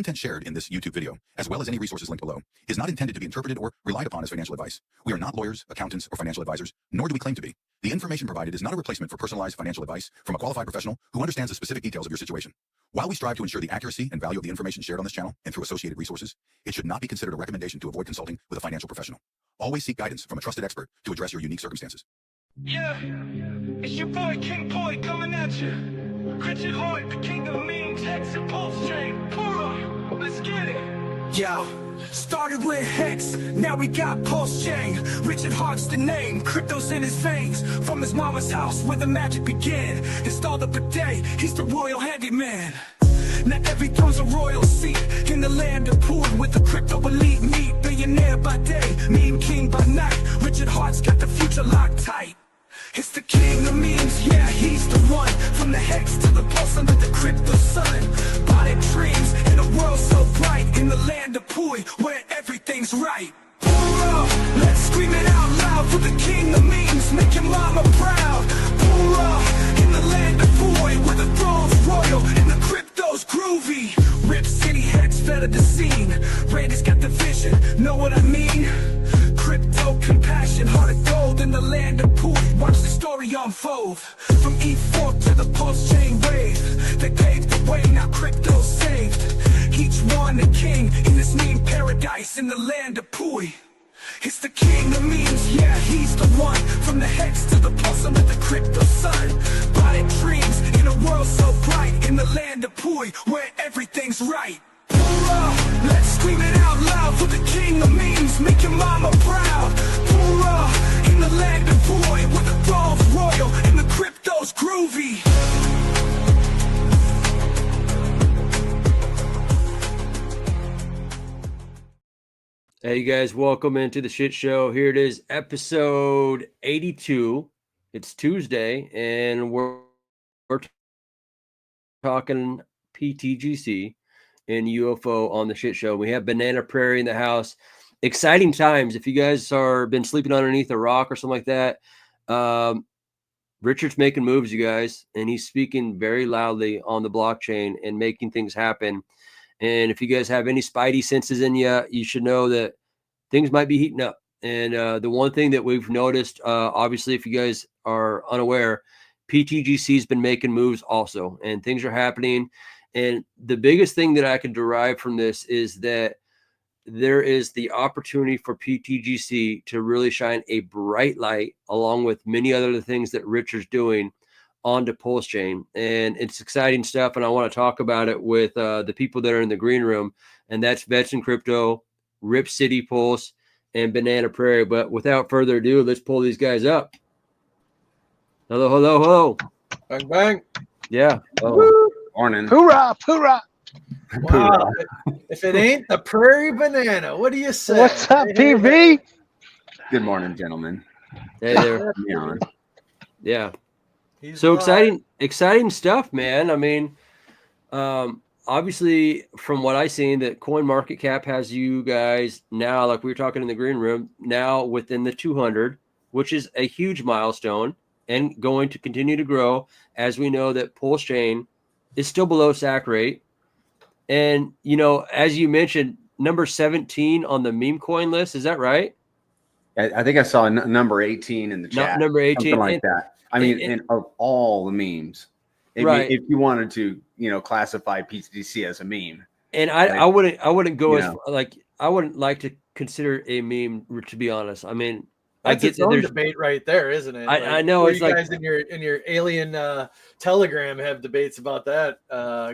content shared in this YouTube video, as well as any resources linked below, is not intended to be interpreted or relied upon as financial advice. We are not lawyers, accountants, or financial advisors, nor do we claim to be. The information provided is not a replacement for personalized financial advice from a qualified professional who understands the specific details of your situation. While we strive to ensure the accuracy and value of the information shared on this channel and through associated resources, it should not be considered a recommendation to avoid consulting with a financial professional. Always seek guidance from a trusted expert to address your unique circumstances. Yeah, it's your boy King Boy coming at you. Richard Hoyt, the king of memes, Hex and PulseChain. Pura, let's get it. Yo, started with Hex, now we got PulseChain. Richard Hart's the name, crypto's in his veins. From his mama's house where the magic began. Installed up a day, he's the royal handyman. Now every tone's a royal seat in the land of poor with the crypto elite meet. Billionaire by day, meme king by night. Richard Hart's got the future locked tight. It's the king of memes, yeah, he's the one. From the Hex to the pulse under the crypto sun. Body dreams in a world so bright. In the land of Pui, where everything's right. Pura, let's scream it out loud for the king of memes. Make your mama proud. Pura, in the land of Pui, where the throne's royal and the crypto's groovy. Rip City Hex fed at the scene. Randy's got the vision, know what I mean? Crypto compassion, heart of gold in the land of Pui. Watch the story unfold. From E4 to the PulseChain wave. They paved the way, now crypto's saved. Each one a king in this meme paradise in the land of Pui. It's the king of memes, yeah, he's the one. From the Hex to the pulse under the crypto sun. Body dreams in a world so bright. In the land of Pui, where everything's right. Pura, let's scream it out loud for the king of memes. Make your mama proud. Pura, in the land of Pui, where the throne's royal and the crypto's groovy. Hey, you guys, welcome into the shit show. Here it is, episode 82. It's Tuesday, and we're talking pTGC and UFO on the shit show. We have Banana Prairie in the house. Exciting times. If you guys are been sleeping underneath a rock or something like that, Richard's making moves, you guys, and he's speaking very loudly on the blockchain and making things happen. And if you guys have any spidey senses in you, you should know that things might be heating up. And the one thing that we've noticed, obviously, if you guys are unaware, pTGC has been making moves also, and things are happening. And the biggest thing that I can derive from this is that there is the opportunity for pTGC to really shine a bright light, along with many other things that Richard's doing, onto PulseChain. And it's exciting stuff, and I want to talk about it with the people that are in the green room, and that's Vets in Crypto, Rip City Pulse, and Banana Prairie. But without further ado, let's pull these guys up. Hello, hello, hello. Bang, bang. Yeah. Oh, morning. Hoorah, hoorah. Wow. If it ain't the Prairie Banana, what do you say? What's up, PV? Good morning, gentlemen. Hey there. Yeah. He's So live. exciting stuff, man. I mean, obviously, from what I've seen, that CoinMarketCap has you guys now, like we were talking in the green room, now within the 200, which is a huge milestone and going to continue to grow, as we know that PulseChain is still below SAC rate. And, you know, as you mentioned, number 17 on the meme coin list, is that right? I think I saw number 18 in the chat. Number 18. Something like that. I mean, of all the memes, Right. if you wanted to, classify pTGC as a meme. And I wouldn't go as know. I wouldn't like to consider a meme, to be honest. I mean, That's I get its that own there's debate right there, isn't it? I know, where it's you like- guys in your alien Telegram have debates about that.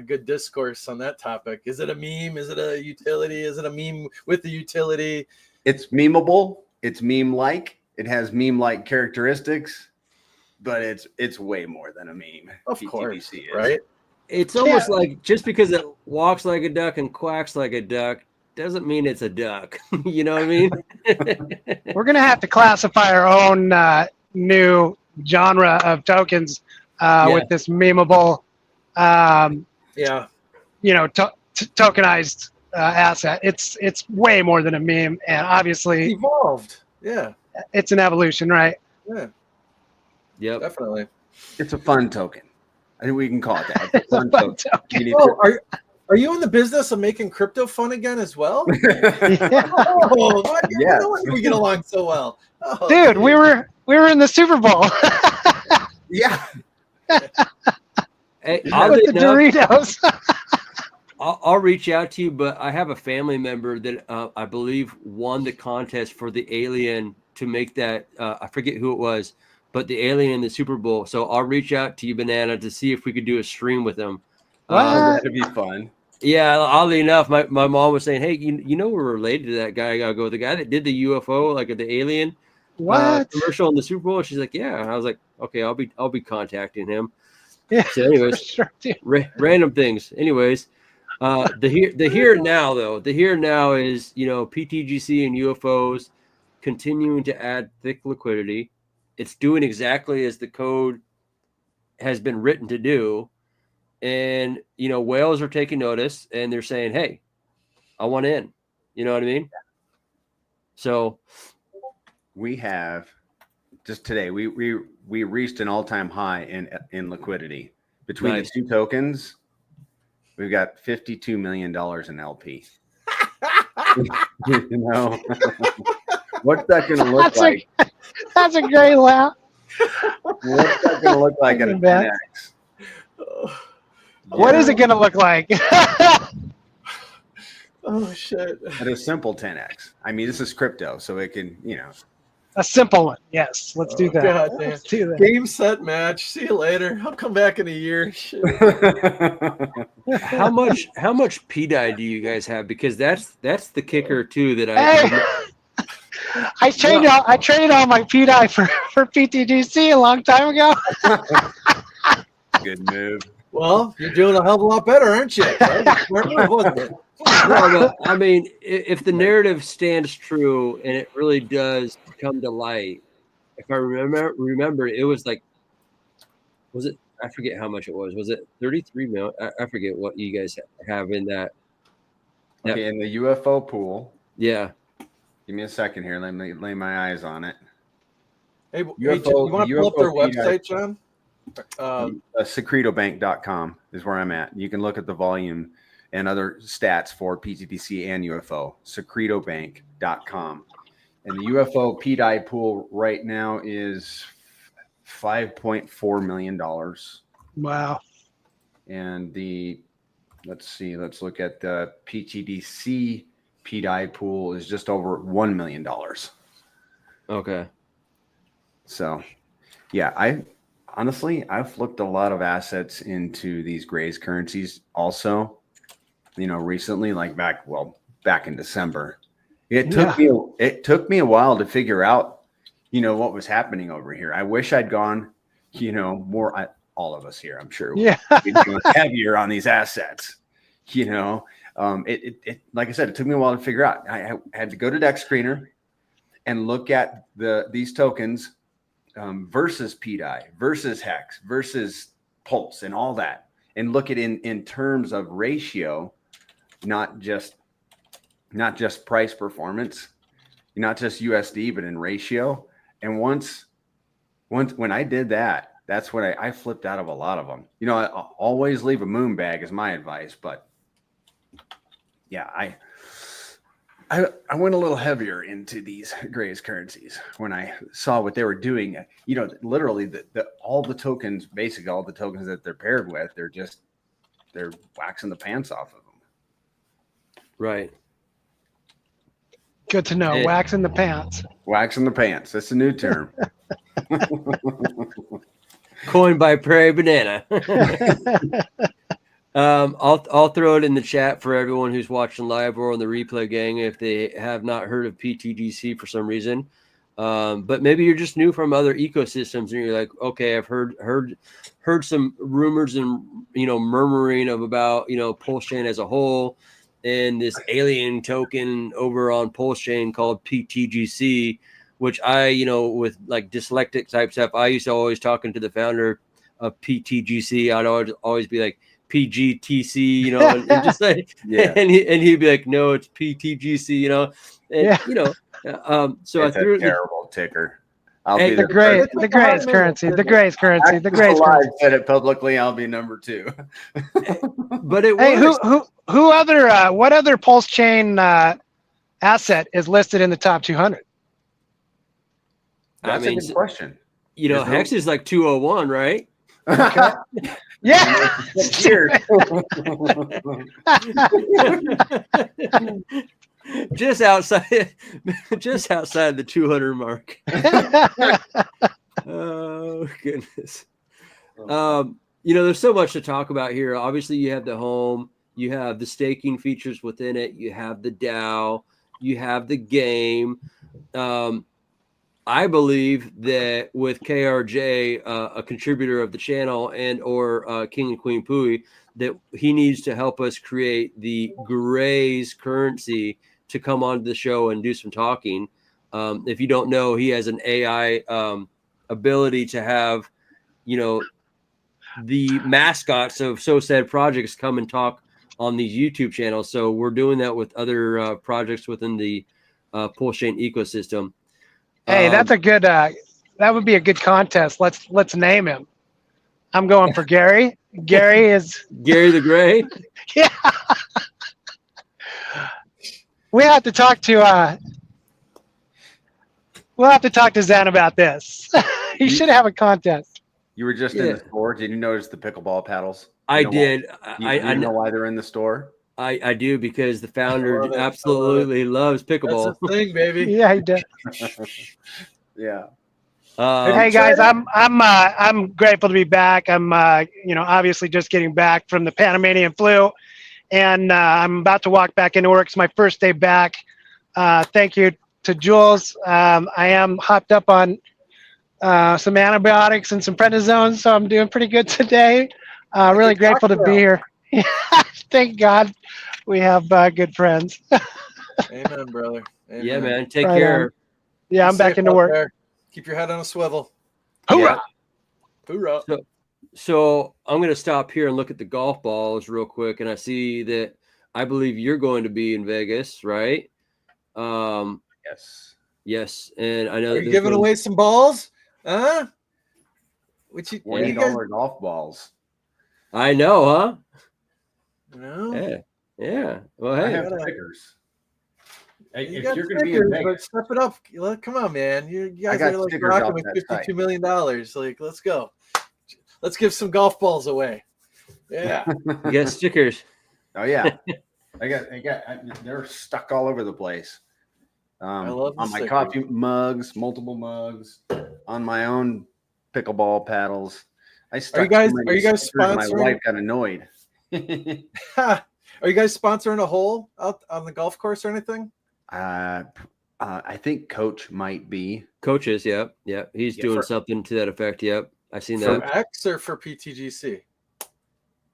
Good discourse on that topic. Is it a meme? Is it a utility? Is it a meme with the utility? It's memeable. It's meme-like. It has meme-like characteristics, but it's way more than a meme. Of pTGC course, is. right? it's almost like just because it walks like a duck and quacks like a duck doesn't mean it's a duck. You know what I mean? We're going to have to classify our own new genre of tokens with this memeable, Yeah. tokenized asset. It's way more than a meme, and obviously Evolved. Yeah. it's an evolution, right? Yeah. Yep. Definitely. It's a fun token. I think we can call it that. It's a fun token. token. You need Oh, Are you in the business of making crypto fun again as well? Yeah. Oh, what? Yes. No wonder we get along so well. Oh, Dude, we were in the Super Bowl Yeah. Hey, with oddly the enough, Doritos. I'll reach out to you, but I have a family member that I believe won the contest for the alien to make that. I forget who it was, but the alien in the Super Bowl. So I'll reach out to you, Banana, to see if we could do a stream with him. What? That'd be fun. Yeah, oddly enough, my mom was saying, "Hey, you know we're related to that guy." I gotta go with the guy that did the UFO, like the alien What? commercial in the Super Bowl. She's like, "Yeah." I was like, "Okay, I'll be contacting him." Yeah, So, anyways, for sure, dude. random things. Anyways, the here and now though, the here and now is PTGC and UFOs continuing to add thick liquidity. It's doing exactly as the code has been written to do. And, whales are taking notice and they're saying, hey, I want in. You know what I mean? So We have just today, we reached an all-time high in liquidity. Between Nice. the two tokens, we've got $52 million in LP. What's that going to look like? That's a great laugh. What's that going to look like at a Bet. 10x? What is it going to look like? Oh shit! At a simple 10x. I mean, this is crypto, so it can, A simple one. Yes, let's do that. God damn. Let's do that. Game, set, match. See you later. I'll come back in a year. Shit. how much PDI do you guys have? Because that's the kicker too that Hey, I traded all my PDI for PTGC a long time ago. Good move. Well, you're doing a hell of a lot better, aren't you? Smart move, wasn't it? No, but, I mean, if the narrative stands true and it really does come to light, if I remember, it was like, was it? I forget how much it was. Was it 33 million? I forget what you guys have in that. Okay, in the UFO pool. Yeah. Give me a second here. Let me lay my eyes on it. Hey, you want to pull up their website, John? Secretobank.com is where I'm at. You can look at the volume and other stats for PTDC and UFO. Secretobank.com. And the UFO PDI pool right now is $5.4 million. Wow. And let's look at the PTDC PDI pool is just over $1 million. Okay. So, yeah, I've looked a lot of assets into these Grays currencies also, recently, like back in December. It took me a while to figure out, what was happening over here. I wish I'd gone, more, all of us here, I'm sure. Yeah. We'd go heavier on these assets, like I said, it took me a while to figure out. I had to go to Dex Screener and look at these tokens versus PDI, versus Hex, versus Pulse, and all that, and look at in terms of ratio, not just price performance, not just USD, but in ratio. And once when I did that, that's when I flipped out of a lot of them. I always leave a moon bag is my advice, but yeah, I went a little heavier into these Grays currencies when I saw what they were doing. Literally all the tokens, basically all the tokens that they're paired with, they're waxing the pants off of them. Right. Good to know. Hey. Waxing the pants. Waxing the pants. That's a new term. Coined by Prairie Banana. I'll throw it in the chat for everyone who's watching live or on the replay, gang, if they have not heard of PTGC for some reason. But maybe you're just new from other ecosystems and you're like, okay, I've heard some rumors and murmuring about PulseChain as a whole and this alien token over on PulseChain called PTGC, which I with like dyslexic type stuff, I used to always talking to the founder of PTGC. I'd always be like PGTC, and just like, Yeah. and he'd be like, no, it's PTGC, so It's I threw a terrible ticker. I'll Hey, be The Grays currency. The Grays currency. The Grays currency. I've said it publicly. I'll be number 2. but it Hey, works. who other what other PulseChain asset is listed in the top 200? I That's mean, a good question. you know, There's no- Hex is like 201, right? Okay. Yeah. Cheers. just outside the 200 mark. Oh goodness. You know, there's so much to talk about here. Obviously, you have the home, you have the staking features within it, you have the DAO, you have the game. I believe that with KRJ, a contributor of the channel, and or King and Queen Pui, that he needs to help us create the Gray's currency to come on the show and do some talking. If you don't know, he has an AI ability to have, you know, the mascots of So Sad projects come and talk on these YouTube channels. So we're doing that with other projects within the PulseChain ecosystem. Hey, that's a good. That would be a good contest. Let's name him. I'm going for Gary. Gary is Gary the Gray. yeah. We have to talk to. We'll have to talk to Zan about this. He should have a contest. You were just in the store. Did you notice the pickleball paddles? I did. I know why they're in the store. I do, because the founder love it. absolutely loves pickleball. That's the thing, baby. Yeah, he did. Yeah. Hey guys, I'm grateful to be back. I'm obviously just getting back from the Panamanian flu, and I'm about to walk back into work. It's my first day back. Thank you to Jules. I am hopped up on some antibiotics and some prednisone, so I'm doing pretty good today. Really grateful to be here. Thank God we have good friends. Amen, brother. Amen. Yeah, man. Take Right care. on. Yeah, I'm Be back safe into out work. there. Keep your head on a swivel. Hoorah! Hoorah. So I'm going to stop here and look at the golf balls real quick. And I see that I believe you're going to be in Vegas, right? Yes. Yes. And I know Are that you giving away some balls? Huh? What you $20 golf balls. I know, huh? No. Yeah. Yeah. Well, I hey. have stickers. Hey, You if got you're going to be stickers, in but Vegas, step it up. Come on, man. You guys got are like stickers rocking off with that site. $52 million. Like, let's go. Let's give some golf balls away. Yeah. You got stickers. oh yeah, they're stuck all over the place. I love the on my stickers. coffee mugs, multiple mugs, on my own pickleball paddles. I stuck Are you guys stickers, my sponsoring? wife got annoyed. Are you guys sponsoring a hole out on the golf course or anything? I think Coach might be. Coaches. Yep. Yep. He's doing something to that effect. Yep. I seen For that. X or for PTGC?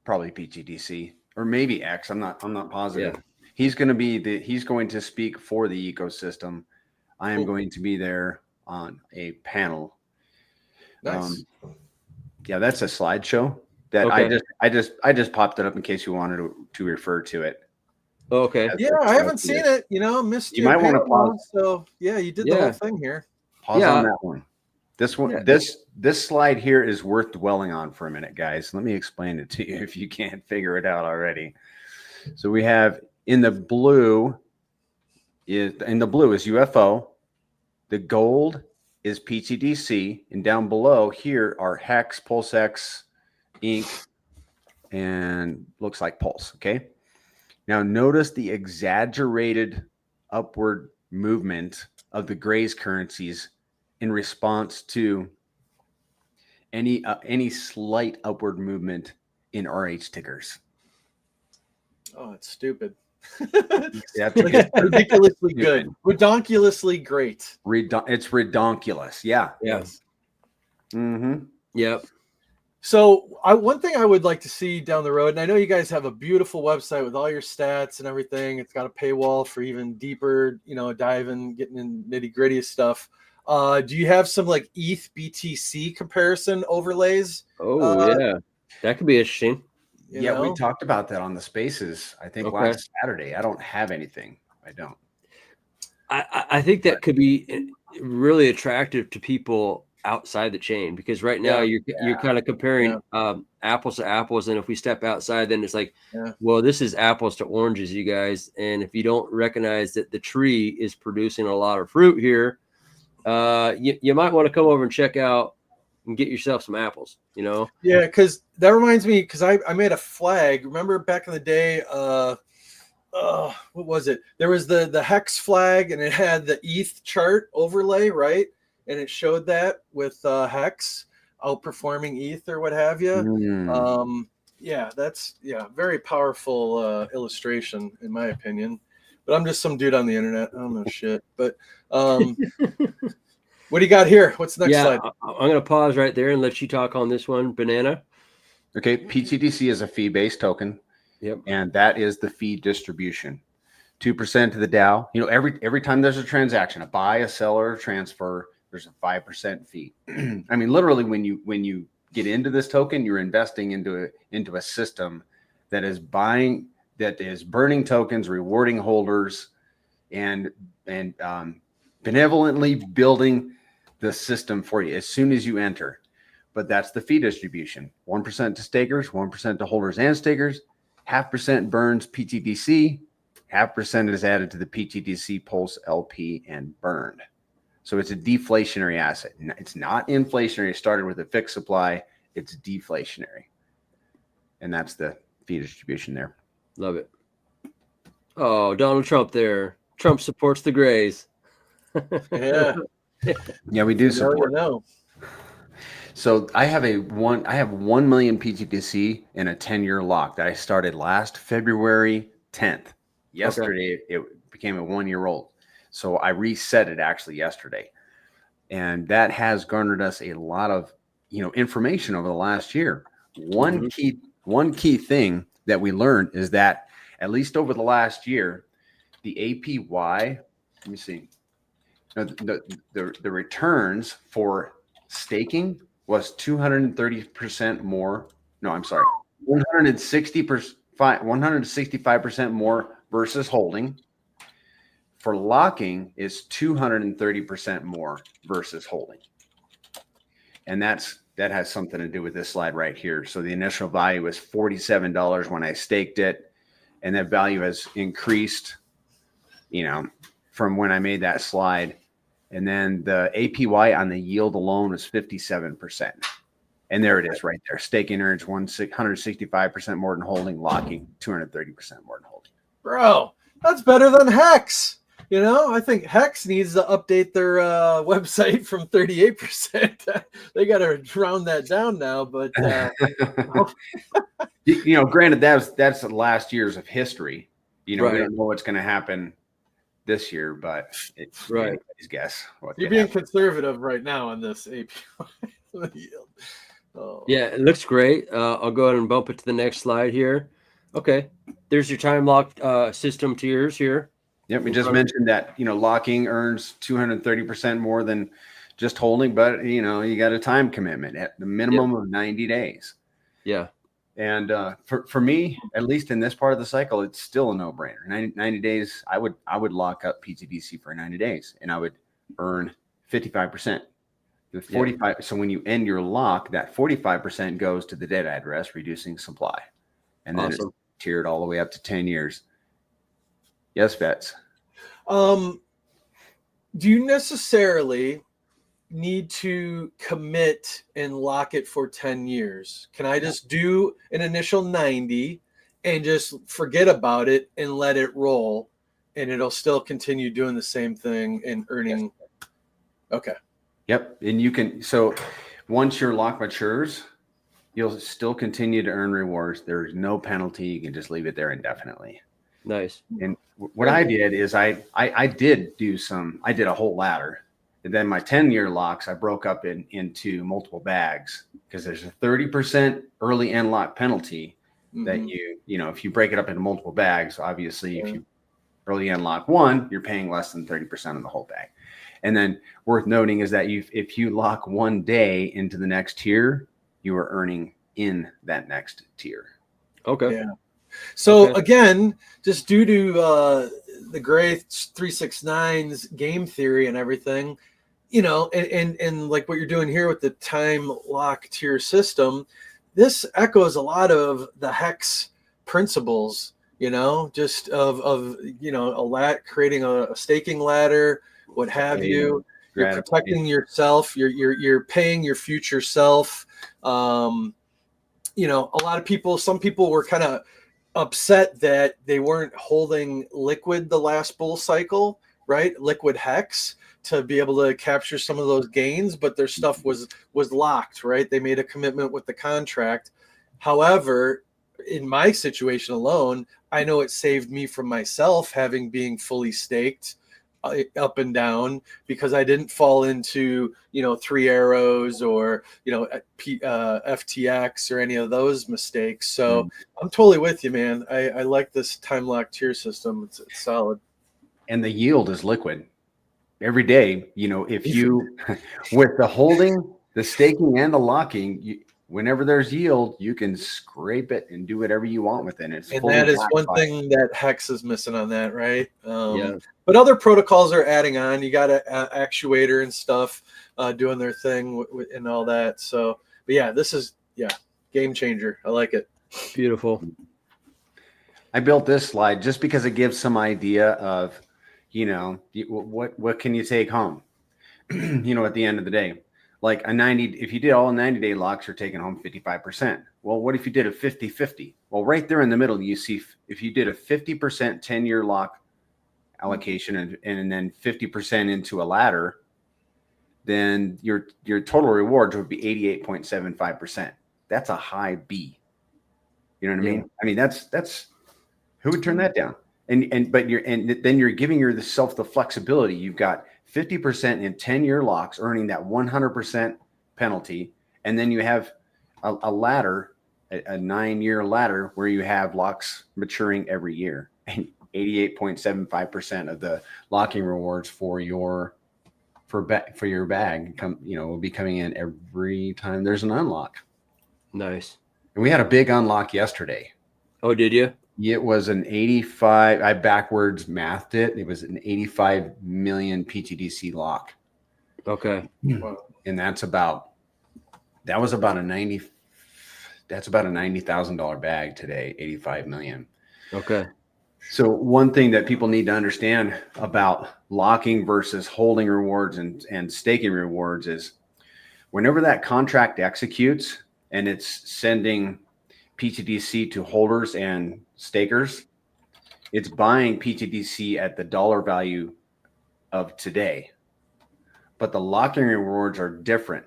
Probably PTGC or maybe X. I'm not positive. Yeah. He's going to speak for the ecosystem. I am going to be there on a panel. Nice. Yeah, that's a slideshow that Okay. I just popped it up in case you wanted to refer to it. Okay. Yeah, I haven't seen it. Missed You might want to panel, pause. So yeah, you did the whole thing here. Pause on that one. This one, Yeah. this slide here is worth dwelling on for a minute, guys. Let me explain it to you if you can't figure it out already. So we have in the blue is UFO. The gold is pTGC, and down below here are Hex, PulseX, Inc., and looks like Pulse. Okay. Now notice the exaggerated upward movement of the Gray's currencies in response to any slight upward movement in RH tickers. Oh, it's stupid. That's Like, it's ridiculously good. Redonkulously great. It's redonkulous. Yeah. Yes. Mm-hmm. Yep. So one thing I would like to see down the road, and I know you guys have a beautiful website with all your stats and everything. It's got a paywall for even deeper, diving, getting in nitty gritty stuff. Do you have some like ETH BTC comparison overlays? Oh yeah, that could be interesting. Yeah, we talked about that on the Spaces. I think last Saturday. I don't have anything. I don't. I think that could be really attractive to people outside the chain, because right now you're kind of comparing apples to apples. And if we step outside, then it's like, well, this is apples to oranges, you guys. And if you don't recognize that the tree is producing a lot of fruit here, you might want to come over and check out and get yourself some apples, you know? Yeah, because that reminds me, because I made a flag. Remember back in the day, what was it? There was the hex flag, and it had the ETH chart overlay, right? And it showed that with hex outperforming ETH or what have you. That's very powerful illustration in my opinion. But I'm just some dude on the internet. I don't know shit. But what do you got here? What's the next slide? I'm going to pause right there and let you talk on this one, Banana. Okay, pTGC is a fee-based token. Yep. And that is the fee distribution. 2% to the DAO. You know, every time there's a transaction, a buy, a sell, or a transfer, there's a 5% fee. I mean, literally, when you get into this token, you're investing into a system that is burning tokens, rewarding holders, and benevolently building the system for you as soon as you enter. But that's the fee distribution. 1% to stakers, 1% to holders and stakers. 0.5% burns pTGC, 0.5% is added to the pTGC, Pulse, LP, and burned. So it's a deflationary asset. It's not inflationary. It started with a fixed supply. It's deflationary. And that's the fee distribution there. Love it. Oh, Donald Trump there. Trump supports the Grays. Yeah, we do support. So I have 1 million pTGC in a 10-year lock that I started last February 10th. Yesterday, it became a 1-year-old. So I reset it actually yesterday. And that has garnered us a lot of, information over the last year. One key thing that we learned is that at least over the last year, the APY, let me see, the returns for staking was 230% more. No, I'm sorry, 165% more versus holding. For locking is 230% more versus holding. And that has something to do with this slide right here. So the initial value was $47 when I staked it. And that value has increased, from when I made that slide. And then the APY on the yield alone is 57%. And there it is right there. Staking earns 165% more than holding, locking 230% more than holding. Bro, that's better than Hex. I think Hex needs to update their website from 38%. They got to round that down now. But granted, that's last year's of history. We don't know what's going to happen this year, but it's anybody's guess. You're being conservative right now on this API. Yeah, it looks great. I'll go ahead and bump it to the next slide here. Okay, there's your time locked system tiers here. Yep, we just mentioned that locking earns 230% more than just holding, but you got a time commitment at the minimum of 90 days. Yeah. And for me, at least in this part of the cycle, it's still a no-brainer. 90 days, I would lock up pTGC for 90 days, and I would earn 55%. The 45. So when you end your lock, that 45% goes to the dead address, reducing supply, and then it's tiered all the way up to 10 years. Yes, Vets. Do you necessarily need to commit and lock it for 10 years? Can I just do an initial 90 and just forget about it and let it roll, and it'll still continue doing the same thing and earning? Okay. Yep. And you can, so once your lock matures, you'll still continue to earn rewards. There's no penalty. You can just leave it there indefinitely. Nice. And what I did is I did a whole ladder. And then my 10-year locks, I broke up into multiple bags because there's a 30% early end lock penalty that if you break it up into multiple bags, obviously if you early end lock one, you're paying less than 30% of the whole bag. And then worth noting is that if you lock one day into the next tier, you are earning in that next tier. Okay. Yeah. So again, just due to the Gray 369's game theory and everything, you know, and like what you're doing here with the time lock tier system, this echoes a lot of the hex principles, you know, just of you know, creating a staking ladder, what have you. You're protecting yourself. You're paying your future self. You know, a lot of people, some people were kind of upset that they weren't holding liquid the last bull cycle, right? Liquid hex to be able to capture some of those gains, but their stuff was locked, right? They made a commitment with the contract. However, in my situation alone, I know it saved me from myself having being fully staked up and down, because I didn't fall into, you know, 3 arrows or, you know, FTX or any of those mistakes. So I'm totally with you, man. I like this time lock tier system. It's solid. And the yield is liquid every day. You know, if you, with the holding, the staking and the locking, whenever there's yield, you can scrape it and do whatever you want with it. And that is one thing that Hex is missing on that, right? Yeah. But other protocols are adding on. You got an actuator and stuff doing their thing and all that. So, but yeah, this is, game changer. I like it. Beautiful. I built this slide just because it gives some idea of, you know, what can you take home, you know, at the end of the day. Like if you did all 90-day locks, you're taking home 55%. Well, what if you did a 50-50? Well, right there in the middle, you see if you did a 50% 10-year lock allocation and then 50% into a ladder, then your total rewards would be 88.75%. That's a high B. You know what I mean? I mean, that's who would turn that down? And then you're giving yourself the flexibility. You've got 50% in 10-year locks, earning that 100% penalty. And then you have a ladder, a 9-year ladder, where you have locks maturing every year. And 88.75% of the locking rewards for your bag will be coming in every time there's an unlock. Nice. And we had a big unlock yesterday. Oh, did you? It was an 85. I backwards mathed it. It was an 85 million pTGC lock. Okay. And that was about a $90,000 bag today, 85 million. Okay. So one thing that people need to understand about locking versus holding rewards and staking rewards is whenever that contract executes and it's sending pTGC to holders and stakers, it's buying pTGC at the dollar value of today. But the locking rewards are different.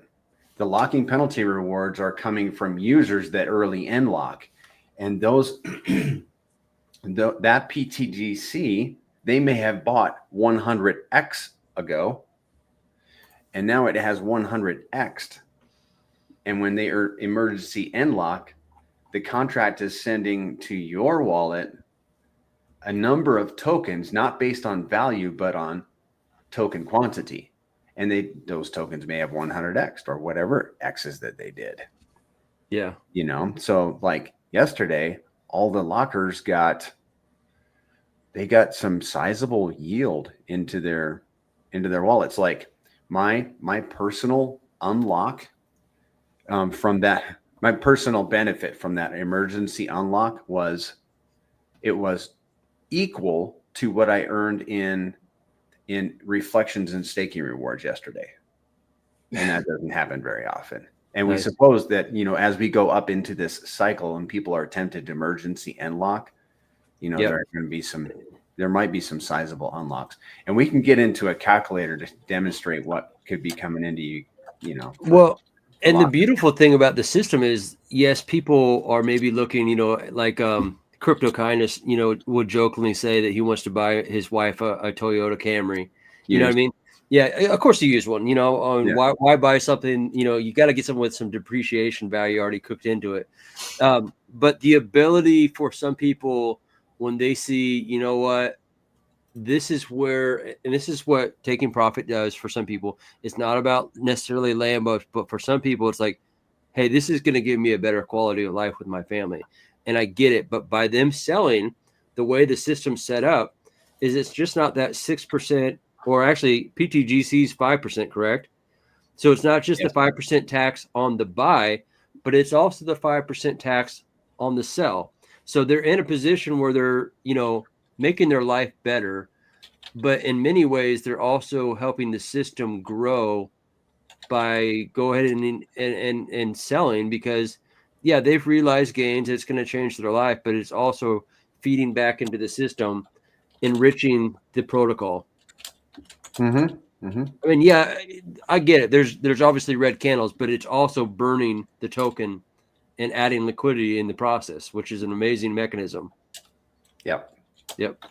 The locking penalty rewards are coming from users that early end lock. And those that pTGC, they may have bought 100x ago, and now it has 100x'd. And when they are emergency end lock, the contract is sending to your wallet a number of tokens, not based on value, but on token quantity. And those tokens may have 100x or whatever X's that they did. Yeah. You know, so like yesterday, all the lockers got some sizable yield into their wallets. Like my personal unlock from that, my personal benefit from that emergency unlock was equal to what I earned in reflections and staking rewards yesterday. And that doesn't happen very often. And we suppose that, you know, as we go up into this cycle and people are tempted to emergency end lock, you know, there might be some sizable unlocks. And we can get into a calculator to demonstrate what could be coming into you know. Well, and the beautiful thing about the system is, yes, people are maybe looking, you know, like Crypto Kindness, you know, would jokingly say that he wants to buy his wife a Toyota Camry. You know what I mean? Yeah, of course you use one. You know, why buy something? You know, you got to get something with some depreciation value already cooked into it. But the ability for some people, when they see, you know what, this is where, and this is what taking profit does for some people. It's not about necessarily Lambos, but for some people, it's like, hey, this is going to give me a better quality of life with my family. And I get it. But by them selling, the way the system's set up is it's just not that 6% or actually PTGC is 5%, correct? So it's not just Yes. the 5% tax on the buy, but it's also the 5% tax on the sell. So they're in a position where they're, making their life better, but in many ways they're also helping the system grow by go ahead and selling, because they've realized gains. It's going to change their life, but it's also feeding back into the system, enriching the protocol. Mm-hmm. Mm-hmm. I mean, I get it. There's obviously red candles, but it's also burning the token and adding liquidity in the process, which is an amazing mechanism. Yep. Yep.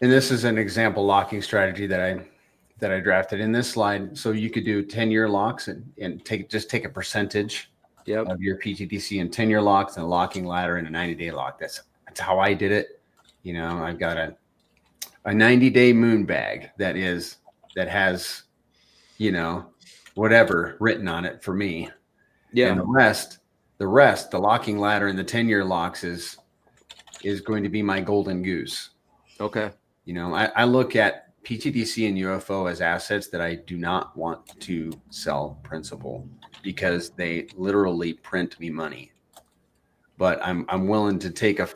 And this is an example locking strategy that I drafted in this slide. So you could do 10-year locks and take a percentage of your PTDC in 10-year locks and a locking ladder and a 90-day lock. That's how I did it. I've got a 90-day moon bag that has, whatever written on it for me. Yeah. And the rest, the locking ladder and the 10-year locks is going to be my golden goose. Okay. I look at PTDC and UFO as assets that I do not want to sell principal because they literally print me money. But I'm willing to take a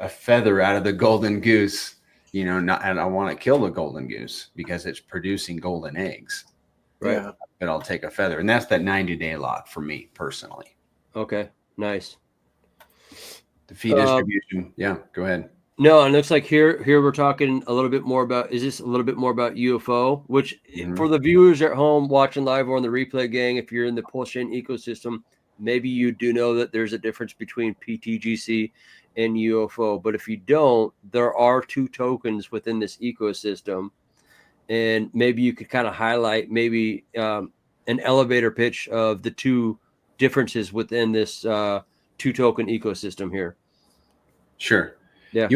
feather out of the golden goose, and I want to kill the golden goose because it's producing golden eggs. Right. Yeah. But I'll take a feather. And that's that 90-day lock for me personally. Okay. Nice. The fee distribution. Yeah, go ahead. No, it looks like here we're talking a little bit more about, is this a little bit more about UFO, which for the viewers at home watching live or on the replay, gang, if you're in the PulseChain ecosystem, maybe you do know that there's a difference between PTGC and UFO. But if you don't, there are two tokens within this ecosystem. And maybe you could kind of highlight maybe an elevator pitch of the two differences within this two token ecosystem here. Sure. Yeah.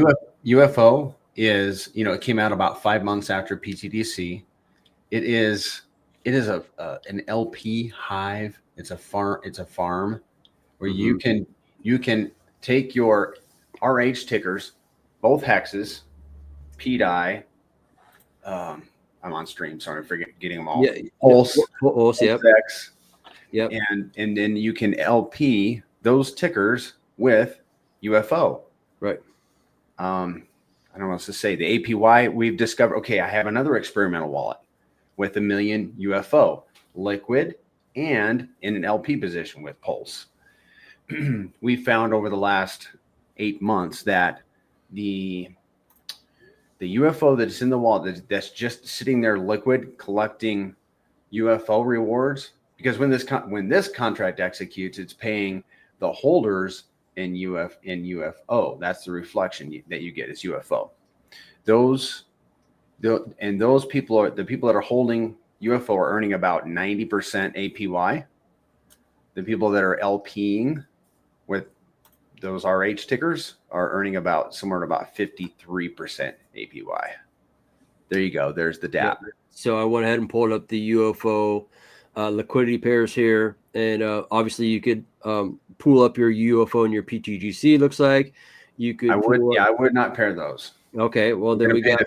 UFO is, it came out about 5 months after PTDC. It is an LP hive. It's a farm where you can take your RH tickers, both hexes, PDI. I'm on stream, sorry for getting them all. Yeah. Pulse, yep. X, Yep. and then you can LP those tickers with UFO. Right. I don't know what else to say. The APY we've discovered. Okay, I have another experimental wallet with 1 million UFO liquid and in an LP position with Pulse. We found over the last 8 months that the UFO that's in the wallet that's just sitting there liquid collecting UFO rewards, because when this contract executes, it's paying the holders in UFO. That's the reflection that you get is UFO. Those people are the people that are holding UFO are earning about 90% APY. The people that are LPing with those RH tickers are earning somewhere about 53% APY. There you go. There's the DAP. So I went ahead and pulled up the UFO liquidity pairs here, and obviously you could pull up your UFO and your PTGC. Looks like you could. I would not pair those. Okay, well then we got.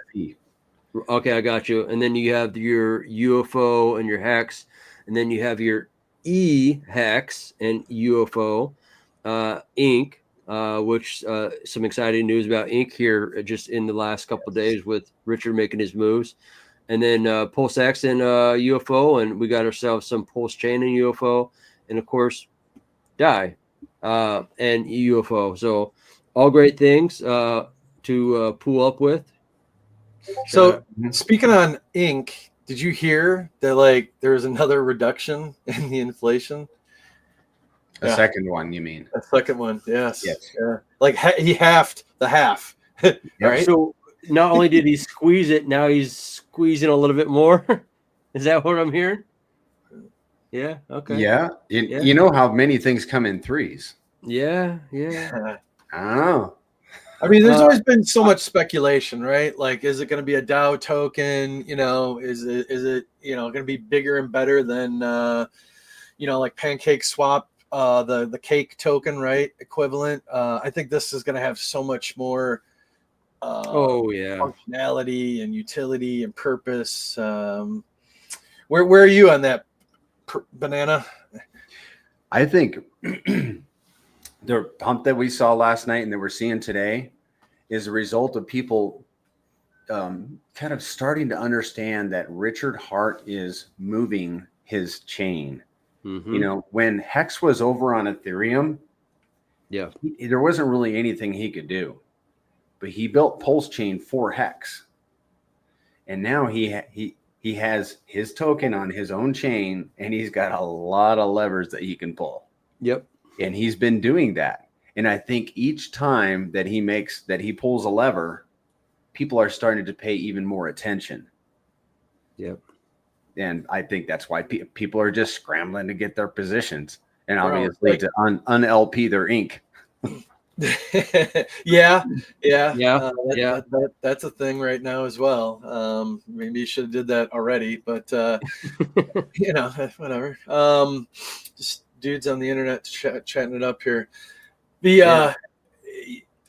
Okay, I got you. And then you have your UFO and your hex, and then you have your hex and UFO Inc. Which some exciting news about Inc. here just in the last couple of days with Richard making his moves. And then PulseX and UFO, and we got ourselves some PulseChain and UFO, and of course, DAI and UFO. So all great things to pull up with. So speaking on Inc., did you hear that there was another reduction in the inflation? A second one, you mean? A second one, yes. Yes. Yeah. He halved the half, right? So not only did he squeeze it, now he's squeezing a little bit more. Is that what I'm hearing? Yeah. Okay. Yeah. You know how many things come in threes? Yeah. I don't know. I mean, there's always been so much speculation, right? Like, is it going to be a DAO token? Is it going to be bigger and better than like Pancake Swap, the cake token, right? Equivalent. I think this is going to have so much more Oh yeah. functionality and utility and purpose. Where are you on that, Banana? I think the pump that we saw last night and that we're seeing today is a result of people kind of starting to understand that Richard Hart is moving his chain. Mm-hmm. You know, when Hex was over on Ethereum, Yeah. there wasn't really anything he could do, but he built PulseChain for Hex, and now he has his token on his own chain, and he's got a lot of levers that he can pull. Yep. And he's been doing that. And I think each time that he pulls a lever, people are starting to pay even more attention. Yep. And I think that's why people are just scrambling to get their positions and Bro, obviously to un-LP their ink. yeah. That's a thing right now as well. Maybe you should have did that already, but you know, whatever. Just dudes on the internet chatting it up here.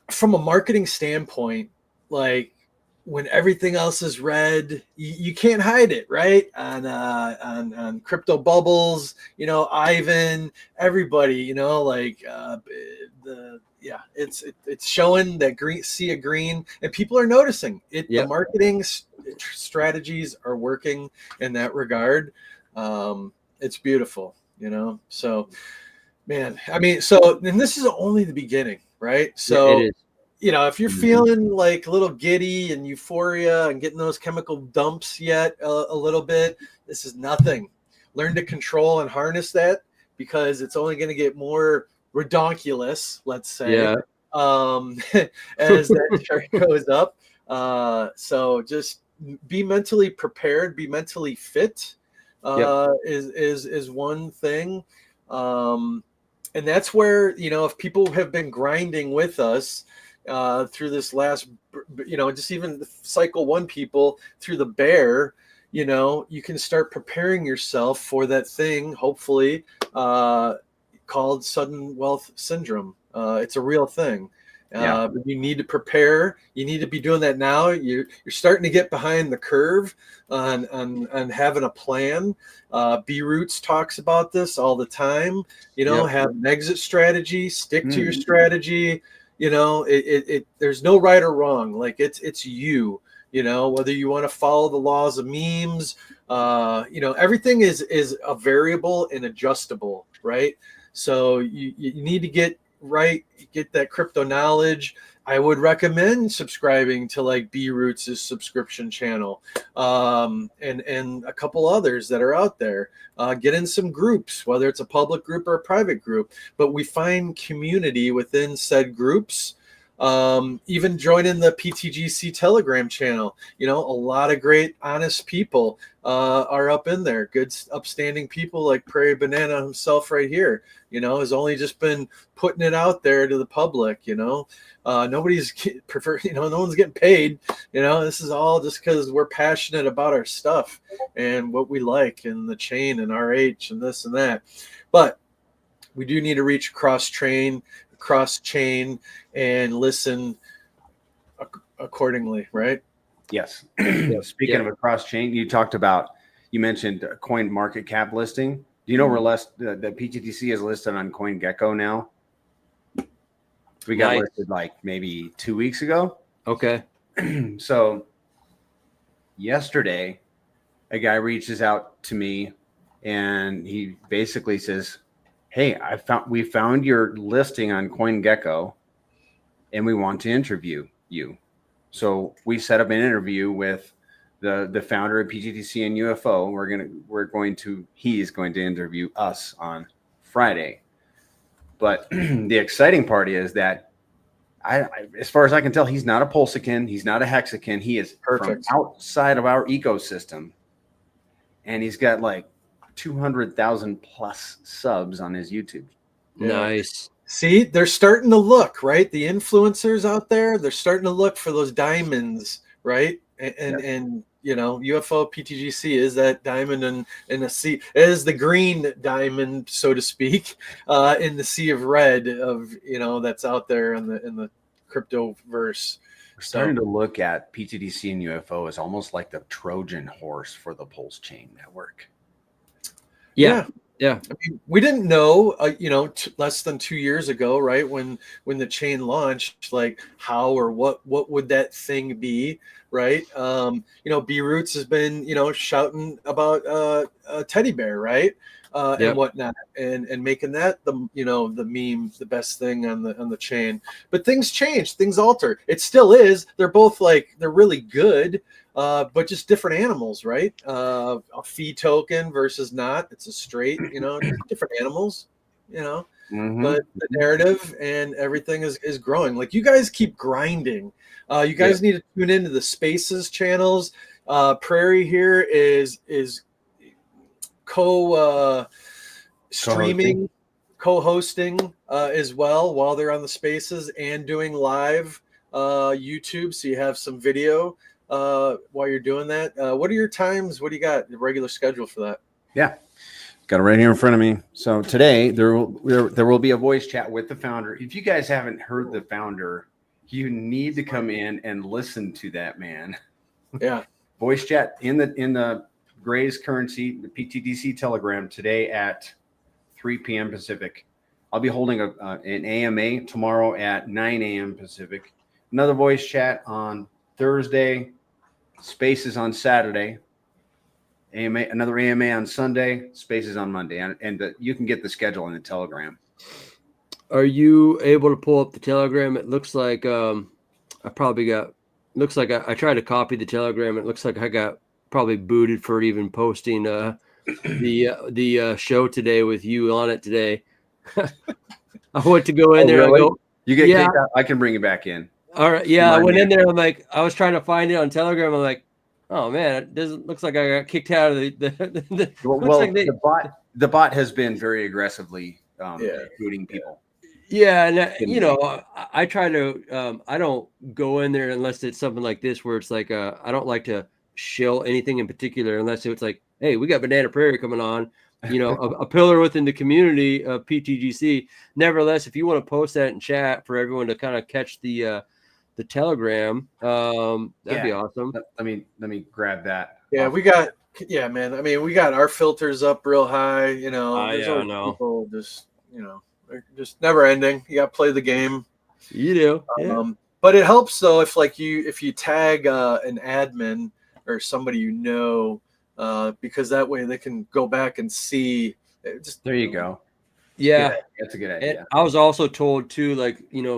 From a marketing standpoint, like when everything else is red, you can't hide it, right? On crypto bubbles, you know, Ivan, everybody, you know, like it's showing that sea of green, and people are noticing it. Yep. The marketing strategies are working in that regard. It's beautiful, you know. So, man, I mean, and this is only the beginning, right? So. It is. You know, if you're feeling like a little giddy and euphoria and getting those chemical dumps yet a little bit, this is nothing. Learn to control and harness that, because it's only going to get more redonkulous, let's say, as that chart goes up. So just be mentally prepared, be mentally fit is one thing. And that's where, you know, if people have been grinding with us, through this last, you know, just even the cycle one people through the bear, you know, you can start preparing yourself for that thing, hopefully, called sudden wealth syndrome. It's a real thing. You need to prepare. You need to be doing that now. You're starting to get behind the curve on having a plan. B Roots talks about this all the time. You know, have an exit strategy, stick to your strategy. You know, there's no right or wrong. Like it's you know, whether you want to follow the laws of memes, you know, everything is a variable and adjustable, right? So you need to get that crypto knowledge. I would recommend subscribing to like B Roots' subscription channel, and a couple others that are out there. Get in some groups, whether it's a public group or a private group, but we find community within said groups. Even joining the pTGC Telegram channel, you know, a lot of great, honest people are up in there. Good, upstanding people like Prairie Banana himself right here, you know, has only just been putting it out there to the public, you know. Nobody's no one's getting paid, you know. This is all just because we're passionate about our stuff and what we like and the chain and RH and this and that. But we do need to reach cross-chain and listen accordingly, right? Yes. Speaking of a cross-chain, you mentioned coin market cap listing. Do you know where the pTGC is listed on CoinGecko now? We got listed like maybe 2 weeks ago. Okay. So yesterday, a guy reaches out to me and he basically says, "Hey, we found your listing on CoinGecko and we want to interview you." So we set up an interview with the founder of pTGC and UFO. He's going to interview us on Friday. But the exciting part is that as far as I can tell, he's not a PulseChain, he's not a Hexakin. He is from outside of our ecosystem, and he's got like 200,000 plus subs on his YouTube. Nice. See, they're starting to look, right? The influencers out there, they're starting to look for those diamonds, right? And you know, UFO PTGC is that diamond in a sea. It is the green diamond, so to speak, in the sea of red of, you know, that's out there in the crypto verse. We're starting to look at pTGC and UFO as almost like the Trojan horse for the PulseChain network. Yeah. I mean, we didn't know, less than 2 years ago, right? When the chain launched, like how or what would that thing be, right? B Roots has been, shouting about a teddy bear, right? And whatnot, and making that the meme, the best thing on the chain. But things change, things alter. It still is. They're both they're really good. But just different animals, right? A fee token versus not. It's a straight, different animals, But the narrative and everything is growing. Like, you guys keep grinding. You guys need to tune into the Spaces channels. Prairie here is streaming, co-hosting as well while they're on the Spaces, and doing live YouTube. So you have some video while you're doing that. What are your times? What do you got? The regular schedule for that? Yeah, got it right here in front of me. So today there will be a voice chat with the founder. If you guys haven't heard the founder, you need to come in and listen to that man. Yeah, voice chat in the Gray's Currency, the pTGC Telegram today at 3 p.m. Pacific. I'll be holding an AMA tomorrow at 9 a.m. Pacific. Another voice chat on Thursday. Spaces on Saturday. Another AMA on Sunday. Spaces on Monday. And you can get the schedule in the Telegram. Are you able to pull up the Telegram? It looks like I tried to copy the Telegram. It looks like I got probably booted for even posting the show today with you on it today. I went to go in there. Really? I go, you get kicked out. I can bring you back in. All right. Yeah, I went in there. I'm like, I was trying to find it on Telegram. I'm like, oh man, it doesn't looks like I got kicked out of the bot has been very aggressively booting people. Yeah, and I try to I don't go in there unless it's something like this where it's like I don't like to shill anything in particular unless it's like, hey, we got Banana Prairie coming on, a pillar within the community of pTGC. Nevertheless, if you want to post that in chat for everyone to kind of catch the Telegram, that'd be awesome. Let me grab that. Yeah, we got man. I mean, we got our filters up real high. There's always people just they're just never ending. You got to play the game. You do. But it helps though if you tag an admin or somebody because that way they can go back and see. There you go. Yeah, that's a good idea. And I was also told too,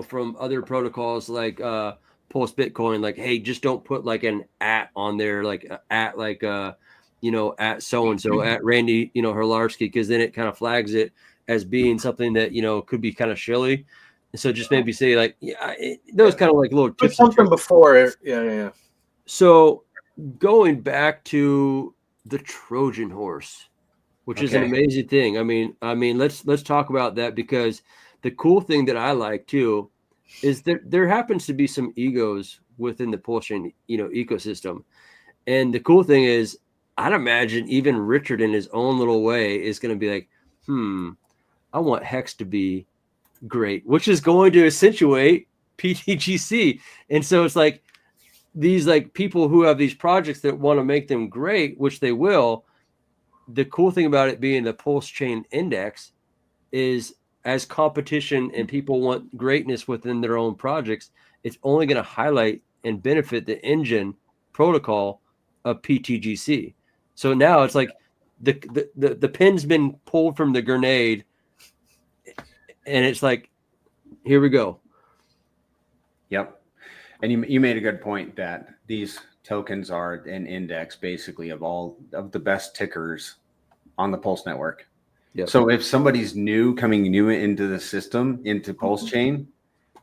from other protocols like Pulse Bitcoin, like, hey, just don't put like an @ on there, like at so and so at Randy, Herlarski, because then it kind of flags it as being something that could be kind of shilly. And so just maybe say like, those kind of like little tips. Put something before it. Yeah. So going back to the Trojan horse, which is an amazing thing. I mean, let's talk about that, because the cool thing that I like too is that there happens to be some egos within the PulseChain, ecosystem. And the cool thing is, I'd imagine even Richard in his own little way is going to be like, I want Hex to be great, which is going to accentuate pTGC. And so it's like these like people who have these projects that want to make them great, which they will. The cool thing about it being the PulseChain Index is, as competition and people want greatness within their own projects, it's only going to highlight and benefit the engine protocol of pTGC. So now it's like the pin's been pulled from the grenade, and it's like, here we go. Yep. And you made a good point that these tokens are an index basically of all of the best tickers on the Pulse network. Yep. So if somebody's coming new into the system, into PulseChain,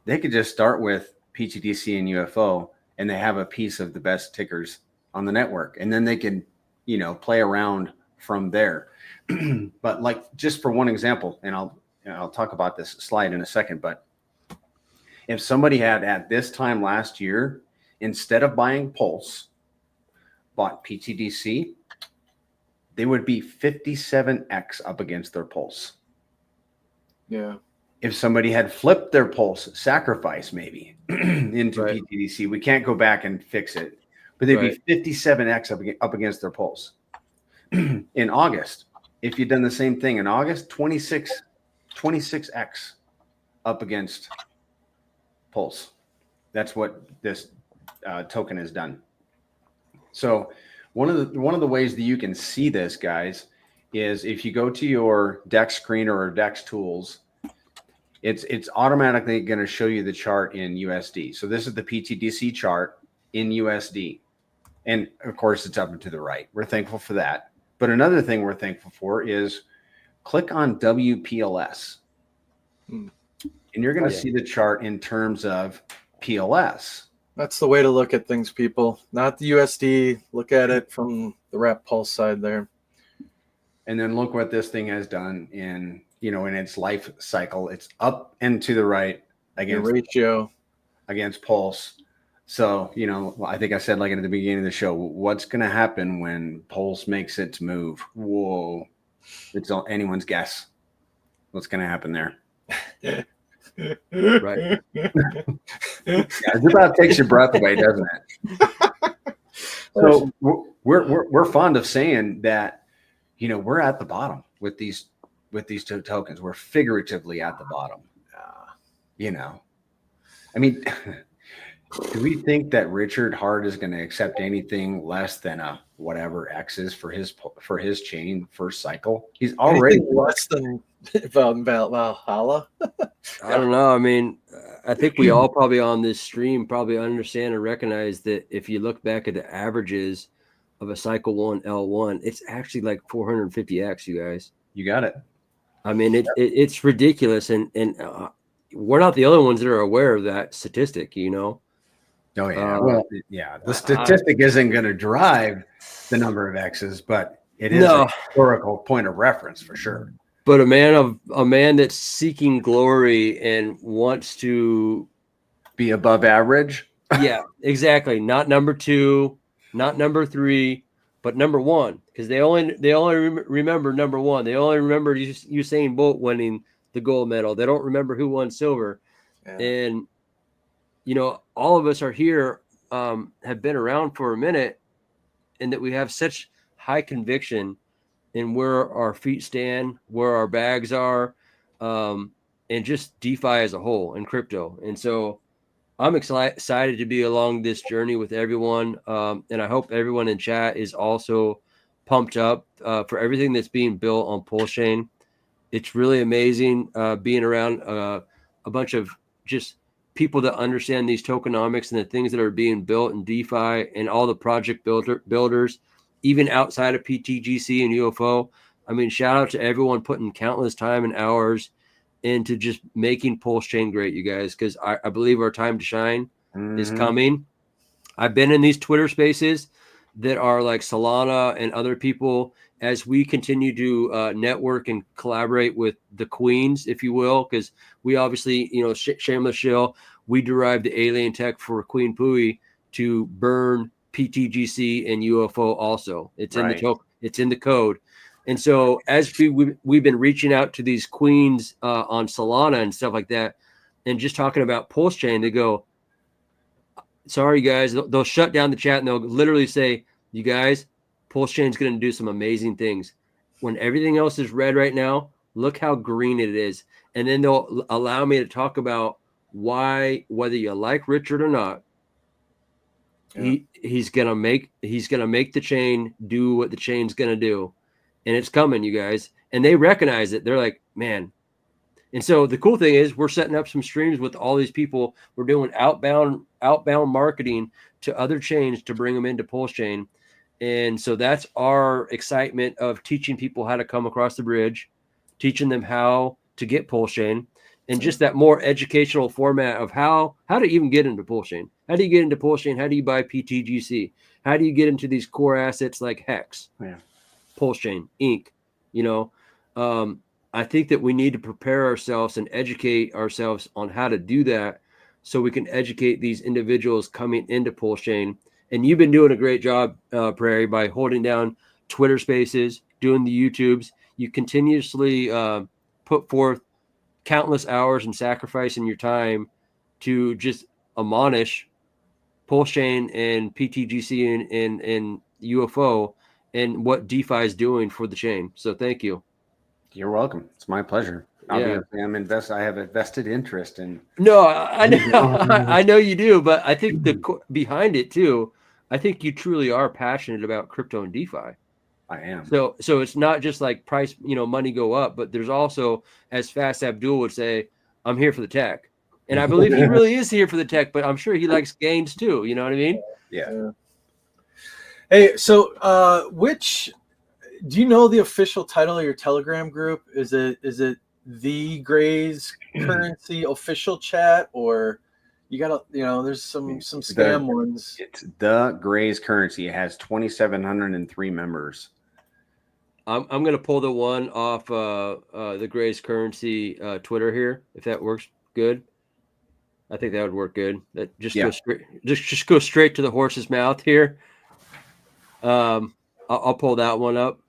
they could just start with pTGC and UFO, and they have a piece of the best tickers on the network, and then they can, play around from there. But like, just for one example, and I'll talk about this slide in a second, but if somebody had at this time last year, instead of buying Pulse, bought pTGC, they would be 57x up against their Pulse. Yeah. if somebody had flipped their Pulse sacrifice maybe into Right. pTGC, we can't go back and fix it, but they'd Right. be 57x up against their Pulse. In August, if you'd done the same thing in August, 26x up against Pulse. That's what this token has done. So one of the ways that you can see this, guys, is if you go to your DEX screener or DEX tools, it's automatically going to show you the chart in USD. So this is the pTGC chart in USD. And of course, it's up and to the right. We're thankful for that. But another thing we're thankful for is click on WPLS. And you're going to see the chart in terms of PLS. That's the way to look at things, people. Not the USD. Look at it from the wrap pulse side there. And then look what this thing has done in, you know, in its life cycle. It's up and to the right against Your ratio against Pulse. So, you know, I think I said like at the beginning of the show, what's going to happen when Pulse makes its move? Whoa. It's anyone's guess what's going to happen there. Right. It about takes your breath away, doesn't it? So we're fond of saying that, you know, we're at the bottom with these two tokens. We're figuratively at the bottom. You know, I mean, do we think that Richard Hart is going to accept anything less than a whatever X is for his chain first cycle? He's already anything less than Valhalla. I don't know. I mean, I think we all probably on this stream probably understand and recognize that if you look back at the averages of a cycle 1 L1, it's actually like 450x, you guys. You got it. I mean, it's ridiculous. And we're not the only ones that are aware of that statistic, you know? Oh, yeah. Well, yeah. The statistic isn't going to drive the number of X's, but it is a historical point of reference for sure. But a man that's seeking glory and wants to be above average. Yeah, exactly. Not number 2, not number 3, but number 1, because they only remember number 1. They only remember Usain Bolt winning the gold medal. They don't remember who won silver. Yeah. And you know, all of us are here, have been around for a minute, and that we have such high conviction in where our feet stand, where our bags are, and just DeFi as a whole and crypto. And so I'm excited to be along this journey with everyone. And I hope everyone in chat is also pumped up for everything that's being built on PulseChain. It's really amazing being around a bunch of just people that understand these tokenomics and the things that are being built in DeFi and all the project builders, even outside of pTGC and UFO. I mean, shout out to everyone putting countless time and hours into just making PulseChain great, you guys, because I believe our time to shine is coming. I've been in these Twitter spaces that are like Solana and other people as we continue to network and collaborate with the queens, if you will, because we obviously, you know, shameless shill, we derived the alien tech for Queen Pui to burn pTGC and UFO also. It's in the token, it's in the code. And so as we've been reaching out to these queens on Solana and stuff like that, and just talking about PulseChain, they go, sorry, guys, they'll shut down the chat and they'll literally say, you guys, PulseChain is going to do some amazing things. When everything else is red right now, look how green it is. And then they'll allow me to talk about why, whether you like Richard or not, he's gonna make the chain do what the chain's gonna do. And it's coming, you guys. And they recognize it. They're like, man. And so the cool thing is we're setting up some streams with all these people. We're doing outbound marketing to other chains to bring them into PulseChain. And so that's our excitement of teaching people how to come across the bridge, teaching them how to get PulseChain, and just that more educational format of how to even get into PulseChain. How do you get into PulseChain? How do you buy pTGC? How do you get into these core assets like Hex? Yeah. PulseChain, Inc. You know, I think that we need to prepare ourselves and educate ourselves on how to do that so we can educate these individuals coming into PulseChain. And you've been doing a great job, Prairie, by holding down Twitter spaces, doing the YouTubes. You continuously put forth countless hours and sacrificing your time to just admonish PulseChain and pTGC and UFO and what DeFi is doing for the chain. So thank you. You're welcome. It's my pleasure. Yeah. Obviously, I have a vested interest in. No, I know, I know you do, but I think behind it too, I think you truly are passionate about crypto and DeFi. I am. So it's not just like price, money go up, but there's also, as Fast Abdul would say, I'm here for the tech. And I believe he really is here for the tech, but I'm sure he likes gains too. You know what I mean? Yeah. Hey, so do you know the official title of your Telegram group? Is it the Gray's Currency official chat, or you gotta, there's some scam ones. It's the Gray's Currency. It has 2,703 members. I'm gonna pull the one off the Gray's Currency Twitter here, if that works good. I think that would work good. That go straight, just go straight to the horse's mouth here. I'll pull that one up.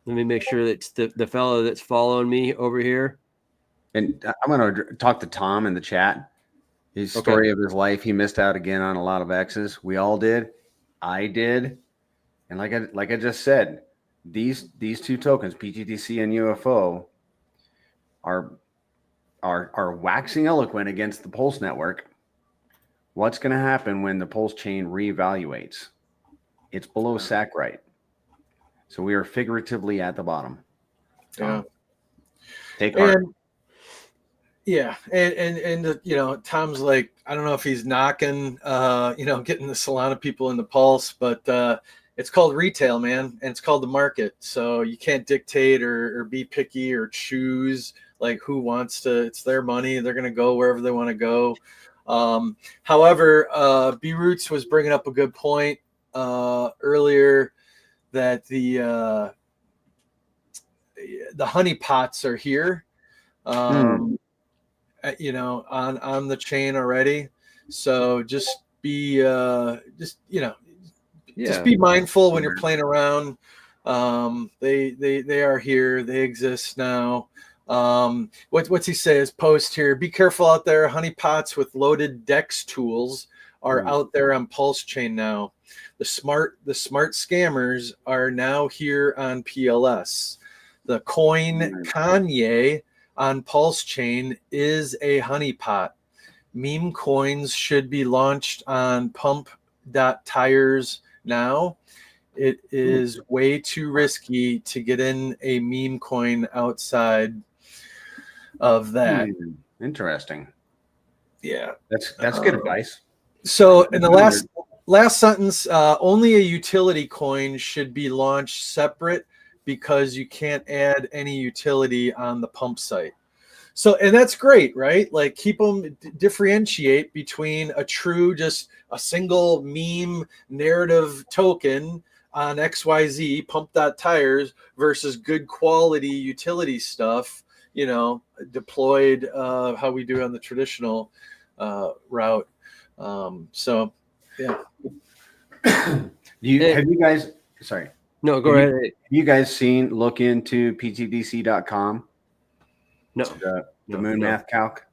Let me make sure that's the fellow that's following me over here. And I'm going to talk to Tom in the chat. His story of his life. He missed out again on a lot of X's. We all did. I did. And like I just said, these two tokens, pTGC and UFO, are waxing eloquent against the Pulse network. What's going to happen when the Pulse chain reevaluates? It's below SAC right. So we are figuratively at the bottom. Yeah. Take heart. And Tom's like, I don't know if he's knocking, getting the Solana people in the Pulse, but it's called retail, man, and it's called the market. So you can't dictate or be picky or choose like who wants to. It's their money. They're going to go wherever they want to go. However, B Roots was bringing up a good point earlier that the honeypots are here, on the chain already. So just be, just be mindful when you're playing around. They are here. They exist now. What's he say? His post here. Be careful out there. Honeypots with loaded DEX tools are out there on PulseChain now. The smart scammers are now here on PLS. The coin Kanye on PulseChain is a honeypot. Meme coins should be launched on pump.tires now. It is way too risky to get in a meme coin outside of that. Interesting. Yeah. That's good advice. So in the last sentence, only a utility coin should be launched separate because you can't add any utility on the pump site. So, and that's great, right? Like keep them, differentiate between just a single meme narrative token on XYZ pump.tires versus good quality utility stuff, deployed how we do on the traditional route. So yeah. Have you guys, sorry. No, go ahead. Have you guys look into ptgc.com? No. The moon math calc?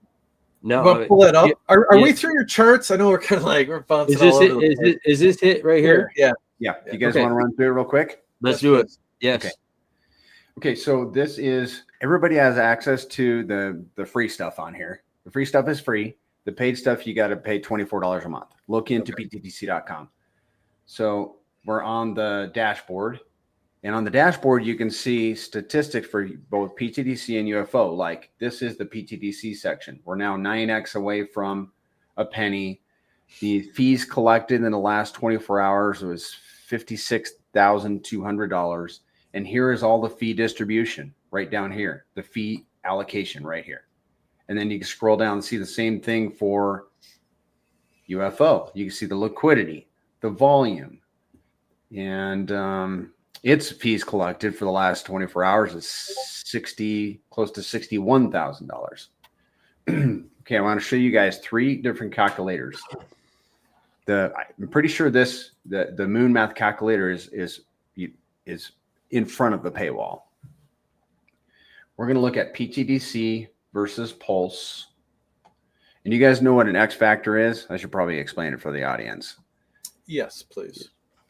No. You want to pull that up? Are we through your charts? I know we're kind of like, we're bouncing Is this it right here? Yeah. Yeah. You guys want to run through it real quick? Let's do it. Yes. Okay. So this is, everybody has access to the free stuff on here. The free stuff is free. The paid stuff, you got to pay $24 a month. Look into ptgc.com. So we're on the dashboard. And on the dashboard, you can see statistics for both pTGC and UFO. Like this is the pTGC section. We're now 9x away from a penny. The fees collected in the last 24 hours was $56,200. And here is all the fee distribution right down here. The fee allocation right here. And then you can scroll down and see the same thing for UFO. You can see the liquidity, the volume, and its fees collected for the last 24 hours is close to $61,000. Okay, I want to show you guys 3 different calculators. I'm pretty sure the Moon Math calculator is in front of the paywall. We're going to look at pTGC versus Pulse. And you guys know what an X factor is? I should probably explain it for the audience. Yes, please.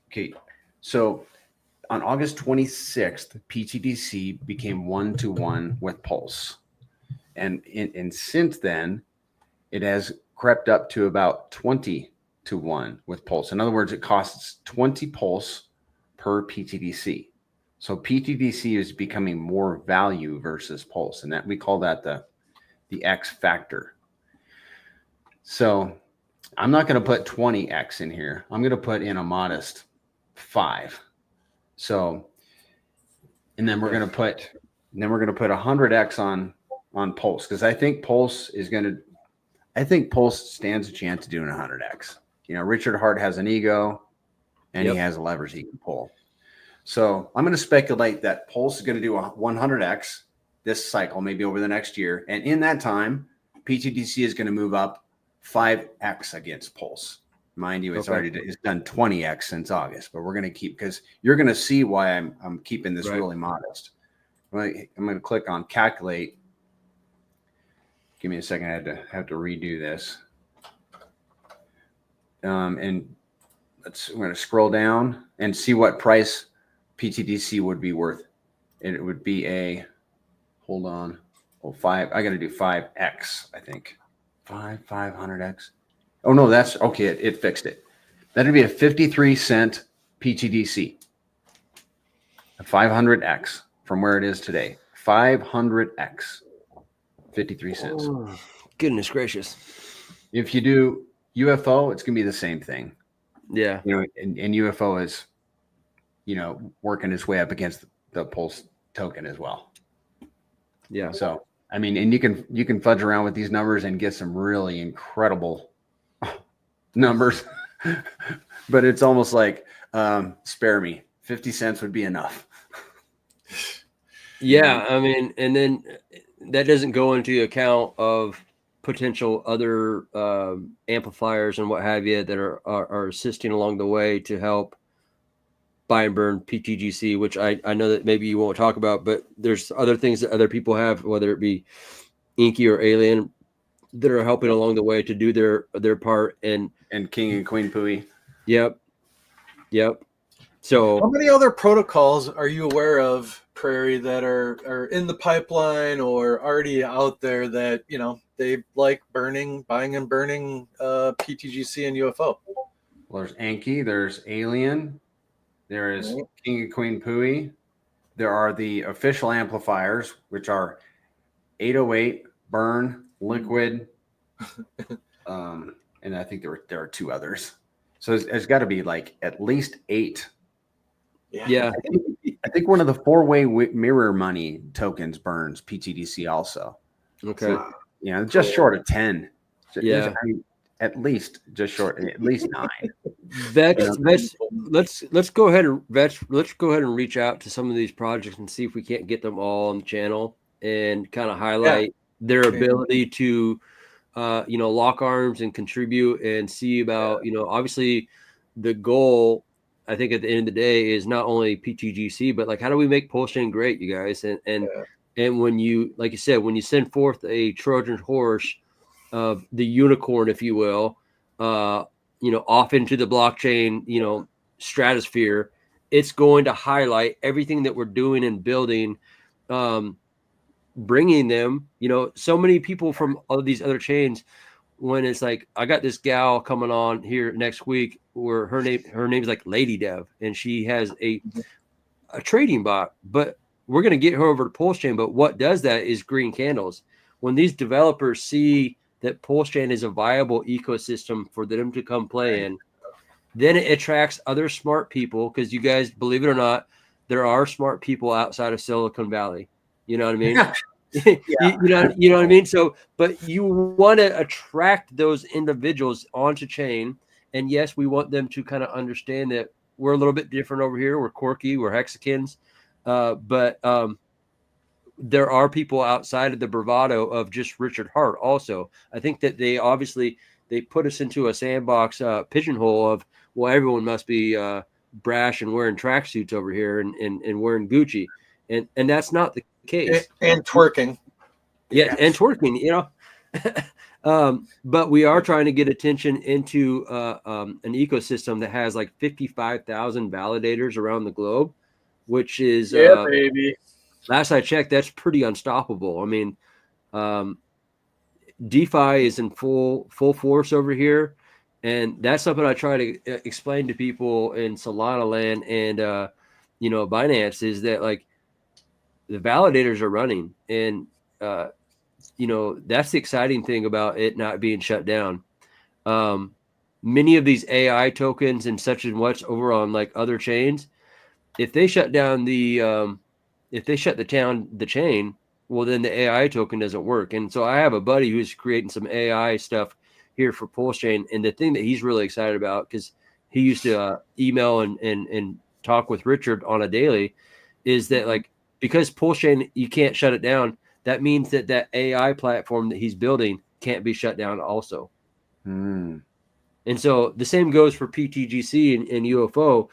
Okay. So on August 26th, pTGC became 1-to-1 with Pulse. And since then, it has crept up to about 20-to-1 with Pulse. In other words, it costs 20 Pulse per pTGC. So pTGC is becoming more value versus Pulse, and that we call that the X factor. So I'm not going to put 20X in here. I'm going to put in a modest 5. So, and then we're going to put 100X on Pulse, because I think Pulse stands a chance of doing 100X. You know, Richard Hart has an ego, and he has levers he can pull. So I'm going to speculate that Pulse is going to do a 100X this cycle, maybe over the next year. And in that time, pTGC is going to move up 5X against Pulse. Mind you, it's done 20X since August, but we're going to keep, because you're going to see why I'm keeping this really modest. I'm going to click on calculate. Give me a second. I have to redo this. And we're going to scroll down and see what price pTGC would be worth. And it would be hold on. Oh, 5. I got to do 5X, I think. 500X. Oh, no, that's okay. It fixed it. That'd be a 53-cent pTGC. A 500X from where it is today. 500X. 53 cents. Oh, goodness gracious. If you do UFO, it's going to be the same thing. Yeah. You know, and UFO is, you know, working its way up against the Pulse token as well. Yeah. So, I mean, and you can fudge around with these numbers and get some really incredible numbers, but it's almost like, spare me, 50 cents would be enough. Yeah. I mean, and then that doesn't go into account of potential other amplifiers and what have you that are assisting along the way to help buy and burn pTGC, which I know that maybe you won't talk about, but there's other things that other people have, whether it be Inky or Alien, that are helping along the way to do their part. And King and Queen Pui. Yep. So how many other protocols are you aware of, Prairie, that are in the pipeline or already out there that, you know, they like buying and burning pTGC and UFO? Well, there's Anki, there's Alien, there is King and Queen Pui. There are the official amplifiers, which are 808, Burn, Liquid, and I think there are 2 others. So there's got to be like at least 8. Yeah. I think one of the 4-way mirror money tokens burns pTGC also. Okay. So, you know, just short of 10. Yeah. I mean, at least just short, at least 9. Let's go ahead and reach out to some of these projects and see if we can't get them all on the channel and kind of highlight their ability to lock arms and contribute and see about, you know, obviously the goal, I think at the end of the day, is not only pTGC, but like, how do we make PulseChain great, you guys? And when you, like you said, when you send forth a Trojan horse of the unicorn, if you will, off into the blockchain, stratosphere, it's going to highlight everything that we're doing and building, bringing them, so many people from all of these other chains. When it's like, I got this gal coming on here next week where her name's like Lady Dev, and she has a trading bot, but we're going to get her over to PulseChain. But what does that is green candles. When these developers see that PulseChain is a viable ecosystem for them to come play in, then it attracts other smart people, because you guys, believe it or not, there are smart people outside of Silicon Valley. You know what I mean? You know what I mean? So, but you want to attract those individuals onto chain. And yes, we want them to kind of understand that we're a little bit different over here. We're quirky, we're hexagons. But there are people outside of the bravado of just Richard Hart also. I think that they put us into a sandbox pigeonhole of, well, everyone must be brash and wearing tracksuits over here and wearing Gucci. And that's not the case. And twerking. Yeah, and twerking, you know. But we are trying to get attention into an ecosystem that has like 55,000 validators around the globe, which is baby. last I checked, that's pretty unstoppable. I mean, DeFi is in full force over here, and that's something I try to explain to people in Solana land and you know, Binance, is that like the validators are running, and you know, that's the exciting thing about it not being shut down. Many of these AI tokens and such and what's over on like other chains, if they shut down the chain, well, then the AI token doesn't work. And so I have a buddy who's creating some AI stuff here for PulseChain, and the thing that he's really excited about, because he used to email and talk with Richard on a daily, is that like, because PulseChain, you can't shut it down, that means that that AI platform that he's building can't be shut down also. And so the same goes for pTGC and UFO.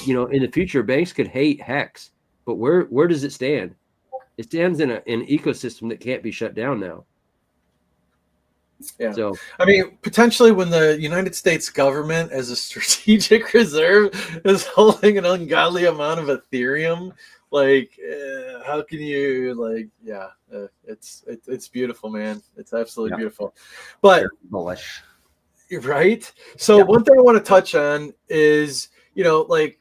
You know, in the future, banks could hate Hex, but where does it stand? It stands in an ecosystem that can't be shut down now. Yeah. So, I mean, potentially when the United States government, as a strategic reserve, is holding an ungodly amount of Ethereum, like, how can you, like, yeah, it's beautiful, man. It's absolutely beautiful. But Very bullish. right. So one thing I want to touch on is, you know, like,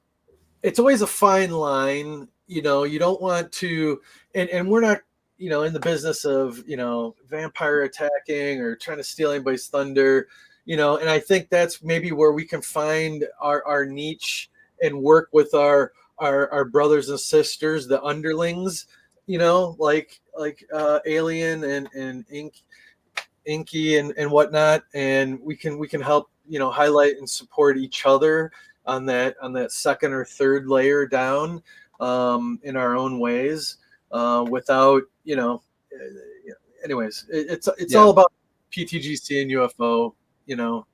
it's always a fine line. You know, you don't want to, and we're not, you know, in the business of, you know, vampire attacking or trying to steal anybody's thunder, you know, and I think that's maybe where we can find our niche and work with our brothers and sisters, the underlings, you know, like Alien and Inky and whatnot, and we can help, you know, highlight and support each other on that second or third layer down, in our own ways, without, you know, anyways, it's all about pTGC and UFO, you know,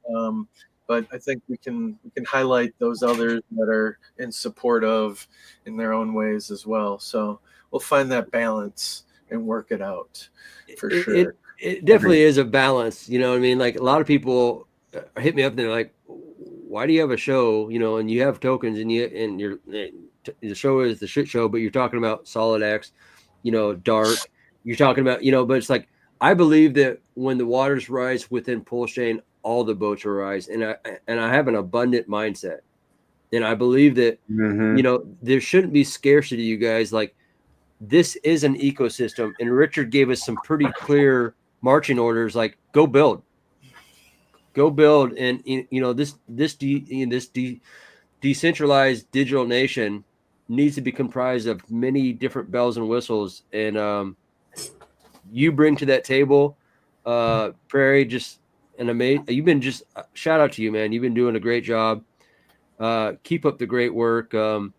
but I think we can highlight those others that are in support of in their own ways as well. So we'll find that balance and work it out for sure. It definitely is a balance. You know what I mean? Like, a lot of people hit me up and they're like, why do you have a show, you know, and you have tokens and the show is the shit show, but you're talking about Solid X, you know, Dark, you're talking about, you know, but it's like, I believe that when the waters rise within PulseChain, all the boats will rise. And I have an abundant mindset. And I believe that, you know, there shouldn't be scarcity, you guys. Like, this is an ecosystem. And Richard gave us some pretty clear marching orders, like, go build. And, you know, this decentralized digital nation needs to be comprised of many different bells and whistles. And you bring to that table, Prairie, just an amazing. You've been just shout out to you, man. You've been doing a great job. Keep up the great work. I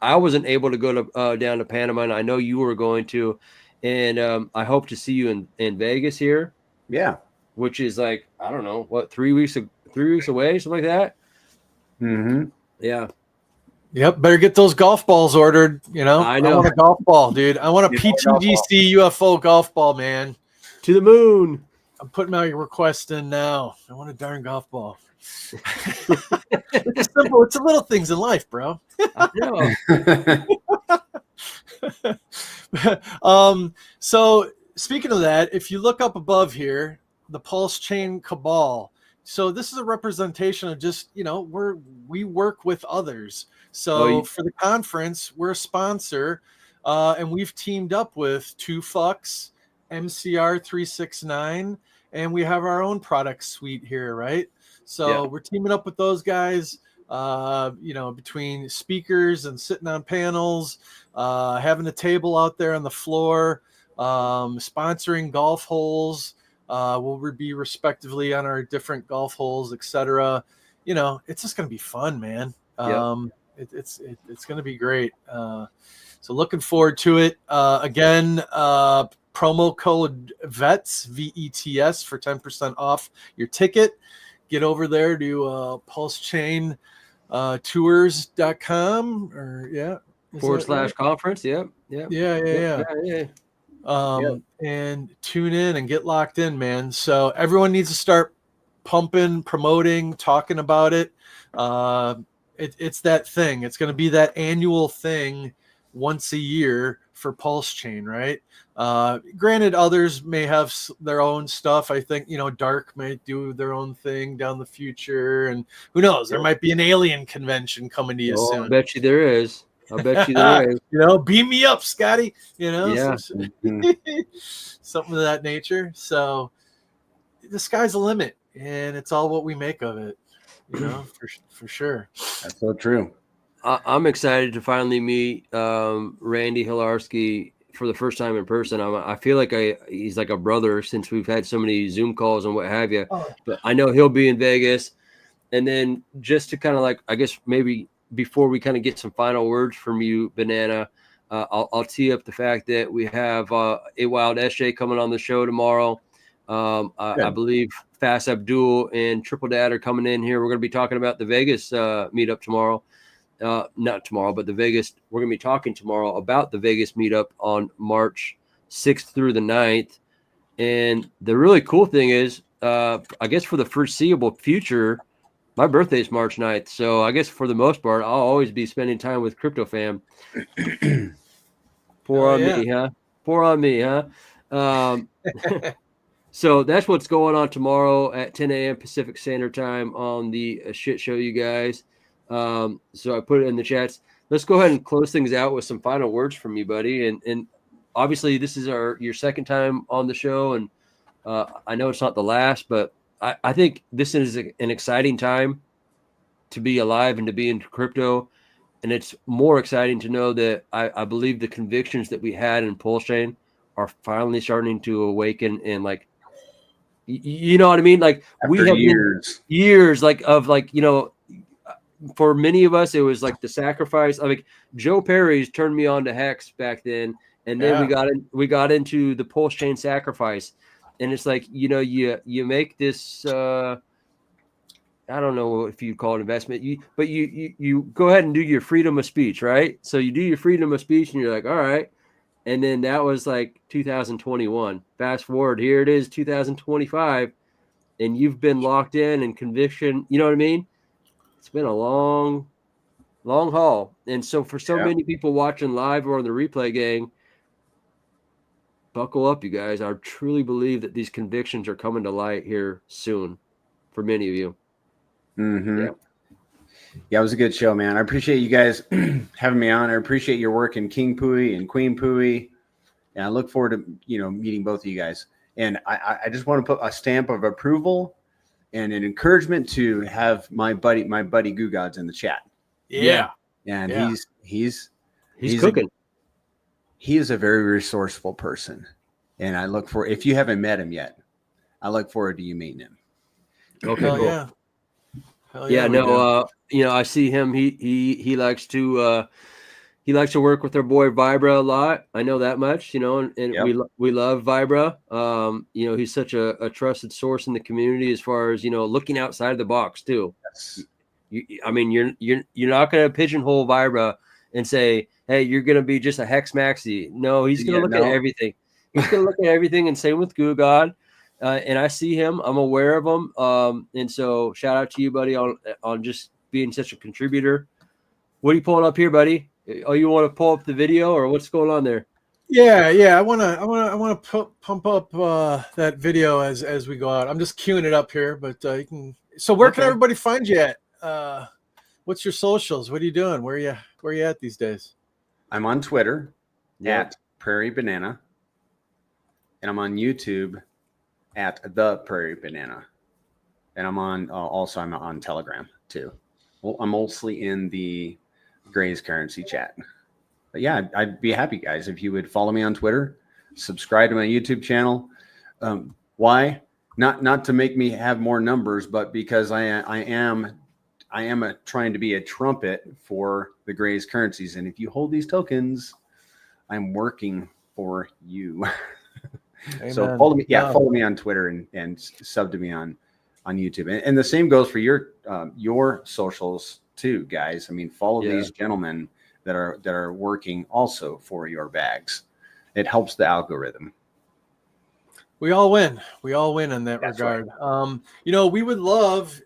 wasn't able to go to down to Panama, and I know you were going to, and I hope to see you in Vegas here. Yeah, which is like, I don't know, what, 3 weeks away, something like that. Yeah. Yep, better get those golf balls ordered. You know, I know. want a golf ball, dude. I want a pTGC UFO golf ball, man. To the moon. I'm putting my request in now. I want a darn golf ball. It's simple. It's the little things in life, bro. I know. So speaking of that, if you look up above here, the PulseChain Cabal. So this is a representation of just, you know, we work with others. So for the conference, we're a sponsor, and we've teamed up with 2Fucks, MCR 369, and we have our own product suite here, right? So we're teaming up with those guys, you know, between speakers and sitting on panels, having a table out there on the floor, sponsoring golf holes. We'll be respectively on our different golf holes, etc. You know, it's just going to be fun, man. It's going to be great. So looking forward to it. Again, promo code VETS, VETS, for 10% off your ticket. Get over there to PulseChain tours.com or /conference. Yeah. Yeah. and tune in and get locked in, man. So everyone needs to start pumping, promoting, talking about it. It's that thing. It's going to be that annual thing once a year for PulseChain, right? Granted, others may have their own stuff. I think, Dark might do their own thing down the future, and who knows? There might be an alien convention coming to you soon. I bet you there is. I bet you there is. Beam me up, Scotty. Yeah. Something of that nature. So the sky's the limit, and it's all what we make of it. For sure. That's so true. I'm excited to finally meet Randy Hilarski for the first time in person. I feel like he's like a brother since we've had so many Zoom calls and what have you. But I know he'll be in Vegas. And then just to kind of like, I guess maybe before we kind of get some final words from you, Banana, I'll tee up the fact that we have A Wild SJ coming on the show tomorrow. I believe Fast Abdul and Triple Dad are coming in here. We're going to be talking about the Vegas meetup tomorrow. Not tomorrow, but the Vegas. We're going to be talking tomorrow about the Vegas meetup on March 6th through the 9th. And the really cool thing is, I guess for the foreseeable future, my birthday is March 9th. So I guess for the most part, I'll always be spending time with Crypto Fam. Pour on me, huh? Pour on me, huh? So that's what's going on tomorrow at 10 a.m. Pacific Standard Time on the Shit Show, you guys. So I put it in the chats. Let's go ahead and close things out with some final words from you, buddy. And obviously this is your second time on the show, and I know it's not the last, but I think this is an exciting time to be alive and to be into crypto. And it's more exciting to know that I believe the convictions that we had in PulseChain are finally starting to awaken, and like, you know what I mean? Like After we have years like of like, for many of us, it was like the sacrifice. Like Joe Perry's turned me on to Hex back then. And then we got into the PulseChain sacrifice. And it's like, you make this, I don't know if you call it investment, but you go ahead and do your freedom of speech, right? So you do your freedom of speech and you're like, all right. And then that was like 2021. Fast forward, here it is, 2025. And you've been locked in and conviction. You know what I mean? It's been a long haul. And so for so many people watching live or on the replay, gang, buckle up, you guys. I truly believe that these convictions are coming to light here soon for many of you. Mm-hmm. Yeah, it was a good show, man. I appreciate you guys having me on. I appreciate your work in King Pui and Queen Pui. And I look forward to, meeting both of you guys. And I just want to put a stamp of approval and an encouragement to have my buddy Goo Gods in the chat. Yeah. And he's cooking. He is a very resourceful person. And I look for, if you haven't met him yet, I look forward to you meeting him. Okay. Hell cool. yeah. Yeah, no, I see him. He likes to work with our boy Vibra a lot. I know that much, and we love Vibra. He's such a trusted source in the community as far as, looking outside the box too. Yes. You're not going to pigeonhole Vibra and say, hey, you're going to be just a Hex Maxi. No, he's going to look at everything. He's going to look at everything, and same with Goo God. And I see him. I'm aware of him. And so shout out to you, buddy, on just being such a contributor. What are you pulling up here, buddy? Oh, you want to pull up the video, or what's going on there? Yeah. I want to pump up that video as we go out. I'm just queuing it up here, but you can. So where can everybody find you at? What's your socials? What are you doing? Where are you at these days? I'm on Twitter at Prairie Banana, and I'm on YouTube at the Prairie Banana, and I'm on I'm on Telegram too. Well, I'm mostly in the Gray's Currency chat. But yeah, I'd be happy, guys, if you would follow me on Twitter, subscribe to my YouTube channel. Why? Not to make me have more numbers, but because I am trying to be a trumpet for the Gray's Currencies. And if you hold these tokens, I'm working for you. So follow me. Yeah, follow me on Twitter and sub to me on YouTube. And the same goes for your socials too, guys. I mean, follow these gentlemen that are working also for your bags. it helps the algorithm. We all win. We all win in that That's regard. You know, we would love,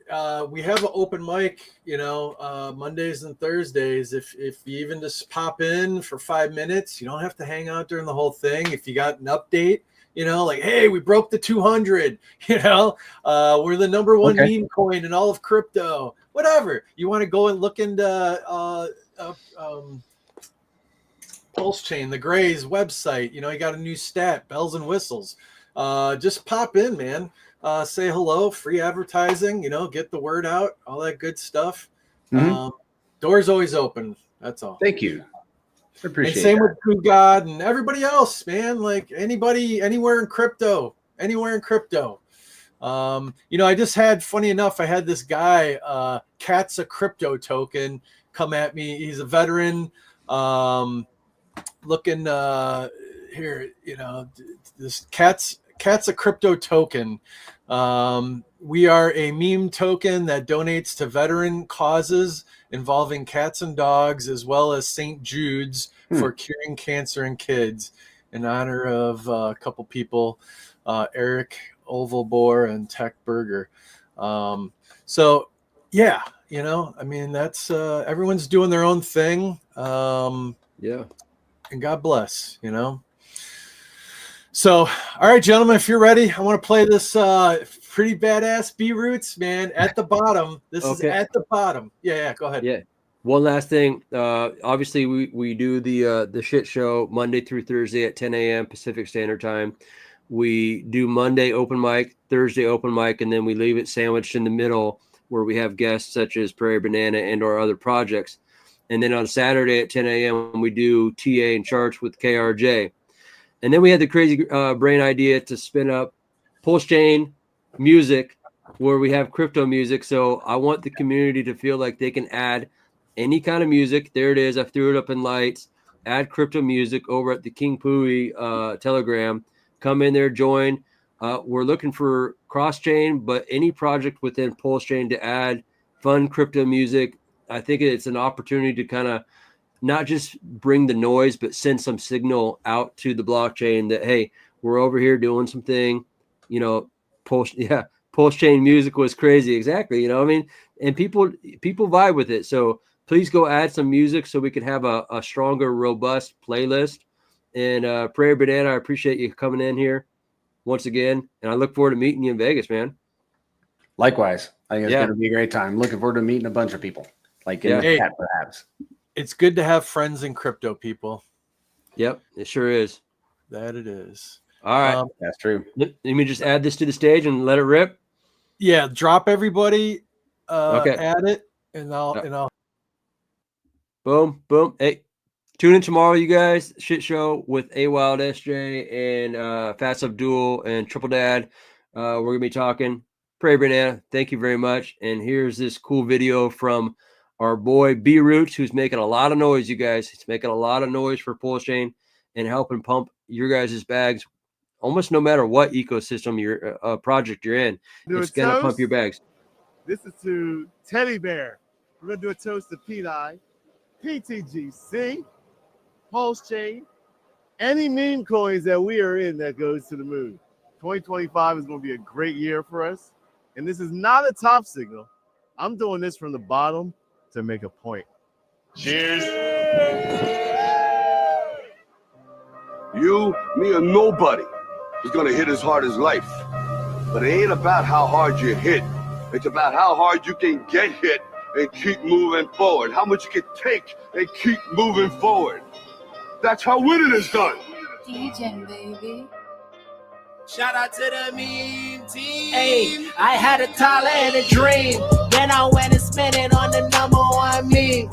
we have an open mic, you know, Mondays and Thursdays. If you even just pop in for 5 minutes, you don't have to hang out during the whole thing. If you got an update, you know, like, hey, we broke the 200, you know, we're the number one meme coin in all of crypto, whatever. You want to go and look into PulseChain, the Gray's website, you know, you got a new stat, bells and whistles. Just pop in, man. Say hello, free advertising, you know, get the word out, all that good stuff. Doors always open. That's all. Thank you. I appreciate and same that. with True God and everybody else, man. Like anybody, anywhere in crypto. You know, I just had, funny enough, I had this guy, Cat's a Crypto Token, come at me. He's a veteran, looking here, you know, this Cat's a Crypto Token. We are a meme token that donates to veteran causes involving cats and dogs, as well as St. Jude's for curing cancer in kids, in honor of a couple people, Eric Ovalbor and Tech Burger. So yeah, you know, I mean, that's everyone's doing their own thing. Yeah. And God bless, you know. So, all right, gentlemen, if you're ready, I want to play this pretty badass B Roots, man, at the bottom. This is at the bottom. Yeah, go ahead. Yeah. One last thing. Obviously, we do the shit show Monday through Thursday at 10 a.m. Pacific Standard Time. We do Monday open mic, Thursday open mic, and then we leave it sandwiched in the middle where we have guests such as Prairie Banana and or other projects. And then on Saturday at 10 a.m., we do TA and charts with KRJ. And then we had the crazy brain idea to spin up PulseChain music where we have crypto music. So I want the community to feel like they can add any kind of music. There it is. I threw it up in lights. Add crypto music over at the King Pooey Telegram. Come in there, join. We're looking for cross-chain, but any project within PulseChain to add fun crypto music. I think it's an opportunity to kind of not just bring the noise, but send some signal out to the blockchain that, hey, we're over here doing something, you know, PulseChain music was crazy. Exactly. You know, I mean, and people vibe with it. So please go add some music so we can have a stronger, robust playlist. And Prairie Banana, I appreciate you coming in here once again. And I look forward to meeting you in Vegas, man. Likewise. I think it's going to be a great time. Looking forward to meeting a bunch of people, like in the chat, perhaps. It's good to have friends in crypto, people. Yep, it sure is. That it is. All right. That's true. Let me just add this to the stage and let it rip. Yeah, drop everybody. Add it, and I'll. Boom, boom. Hey, tune in tomorrow, you guys. Shit show with A Wild SJ and Fats Abdul and Triple Dad. We're gonna be talking. Prairie Banana, thank you very much. And here's this cool video from our boy B Roots, who's making a lot of noise, you guys. He's making a lot of noise for PulseChain and helping pump your guys' bags almost no matter what ecosystem your project you're in. It's gonna pump your bags. This is to Teddy Bear. We're gonna do a toast to PEI, pTGC, PulseChain, any meme coins that we are in that goes to the moon. 2025 is gonna be a great year for us. And this is not a top signal. I'm doing this from the bottom to make a point. Cheers. You, me, or nobody is going to hit as hard as life. But it ain't about how hard you hit. It's about how hard you can get hit and keep moving forward. How much you can take and keep moving forward. That's how winning is done. DJ, baby. Shout out to the meme team. Hey, I had a dollar and a dream. Then I went and spent it on the #1 meme.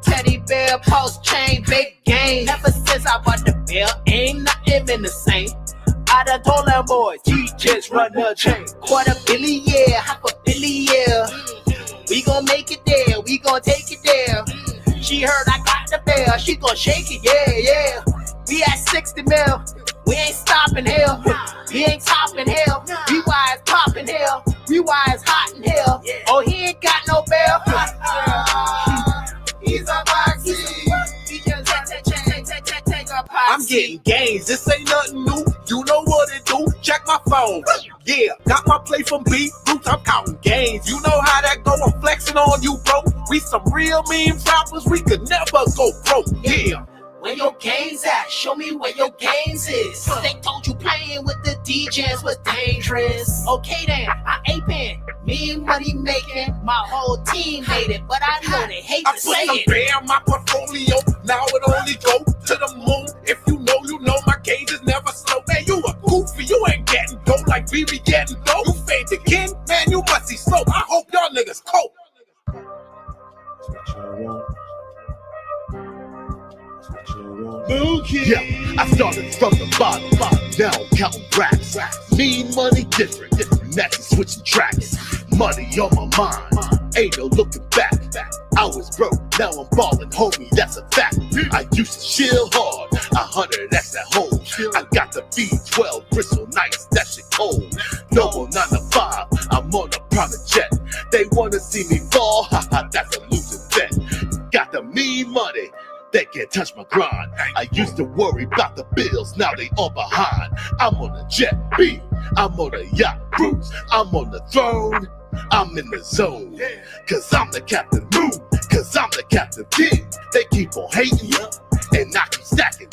Teddy Bear, PulseChain, big game. Ever since I bought the bill, ain't nothing been the same. I done told them boys, just run the chain. $250 million, $500 million. We gon' make it there, we gon' take it there. She heard I got the bell, she gon' shake it, yeah. We at 60 mil. We ain't stopping hell. We ain't topping hell. V.I.C popping hell. V.I.C hot in hell. Oh, he ain't got no bell. He's a boxy. I'm getting gains. play from B-Roots, I'm counting gains. You know how that go, I'm flexing on you, bro. We some real meme rappers, we could never go broke. Yeah. Where your gains at? Show me where your gains is. They told you playing with the DJs was dangerous. Okay then, I aping. Me and money making, my whole team made it, but I know they hate I to say put some it. bear in my portfolio, now it only go to the moon. If you know, my gauge is never slow. Man, you a goofy, you ain't getting dough like we be getting dough. You fade again, man, you must be slow. I hope y'all niggas cope. Yeah, I started from the bottom, now I'm counting racks. Mean money different, next is switching tracks. Money on my mind, ain't no looking back. I was broke, now I'm ballin', homie, that's a fact. I used to chill hard, 100x at home. I got the V12 bristle nights, that shit cold. No more 9 to 5, I'm on a private jet. They wanna see me fall, haha, that's a losing bet. Got the mean money, they can't touch my grind. I used to worry about the bills, now they all behind. I'm on a jet B, I'm on a yacht cruise, I'm on the throne, I'm in the zone. Cause I'm the Captain Moon, cause I'm the Captain King. They keep on hating and I keep stacking.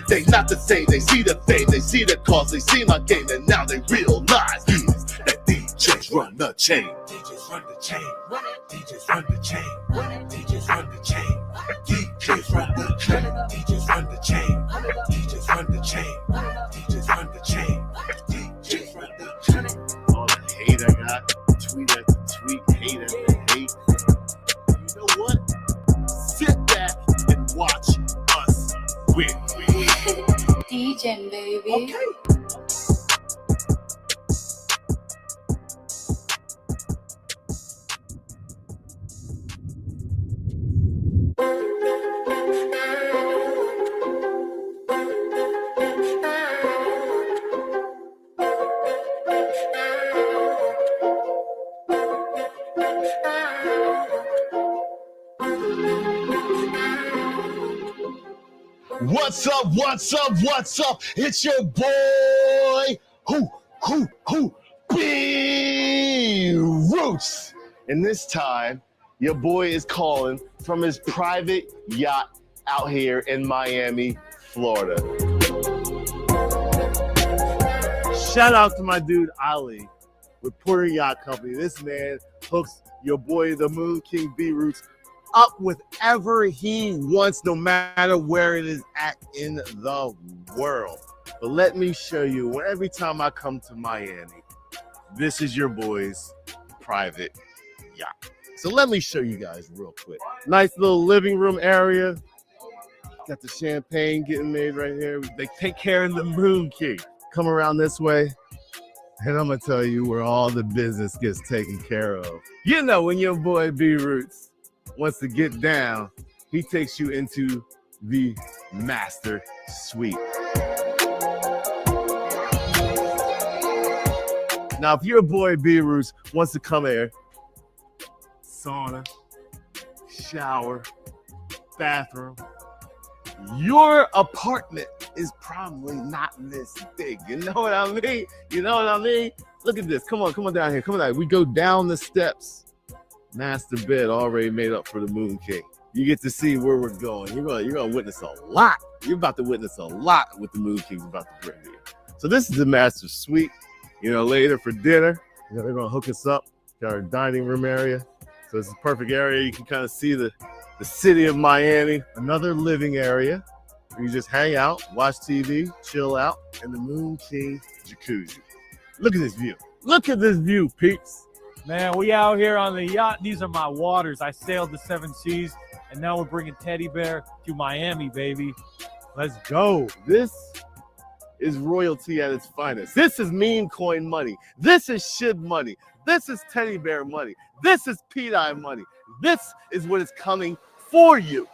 They not the same, they see the fame, they see the cause, they see my game, and now they realize that DJs run the chain. DJs run the chain, DJs run the chain, DJs run the chain. DJs run the chain, DJs run the chain, DJs run the chain, DJs run the chain, DJs run the chain. All the hate I got, tweet after tweet, hate after hate. You know what? Sit back and watch us win. DJ, baby. Okay. What's up? What's up? What's up? It's your boy, B-Roots. And this time, your boy is calling from his private yacht out here in Miami, Florida. Shout out to my dude, Ali, with Porter Yacht Company. This man hooks your boy, the Moon King B-Roots, up with whatever he wants, no matter where it is at in the world. But let me show you, every time I come to Miami, this is your boy's private yacht. So let me show you guys real quick. Nice little living room area. Got the champagne getting made right here. They take care of the Moon King. Come around this way, and I'm gonna tell you where all the business gets taken care of. You know, when your boy B-Roots wants to get down, he takes you into the master suite. Now, if your boy B-Roots wants to come here, sauna, shower, bathroom, your apartment is probably not this big. You know what I mean? You know what I mean? Look at this. Come on down here. Come on down. We go down the steps. Master bed already made up for the Moon King. You get to see where we're going. You're gonna witness a lot. You're about to witness a lot with the Moon King's about to bring you. So this is the master suite. You know, later for dinner, you know, they're gonna hook us up. Got our dining room area. So it's a perfect area. You can kind of see the city of Miami. Another living area where you just hang out, watch TV, chill out, and the Moon King jacuzzi. Look at this view. Look at this view, peeps. Man, we out here on the yacht. These are my waters. I sailed the 7 seas, and now we're bringing Teddy Bear to Miami, baby. Let's go. This is royalty at its finest. This is meme coin money. This is SHIB money. This is Teddy Bear money. This is PDI money. This is what is coming for you.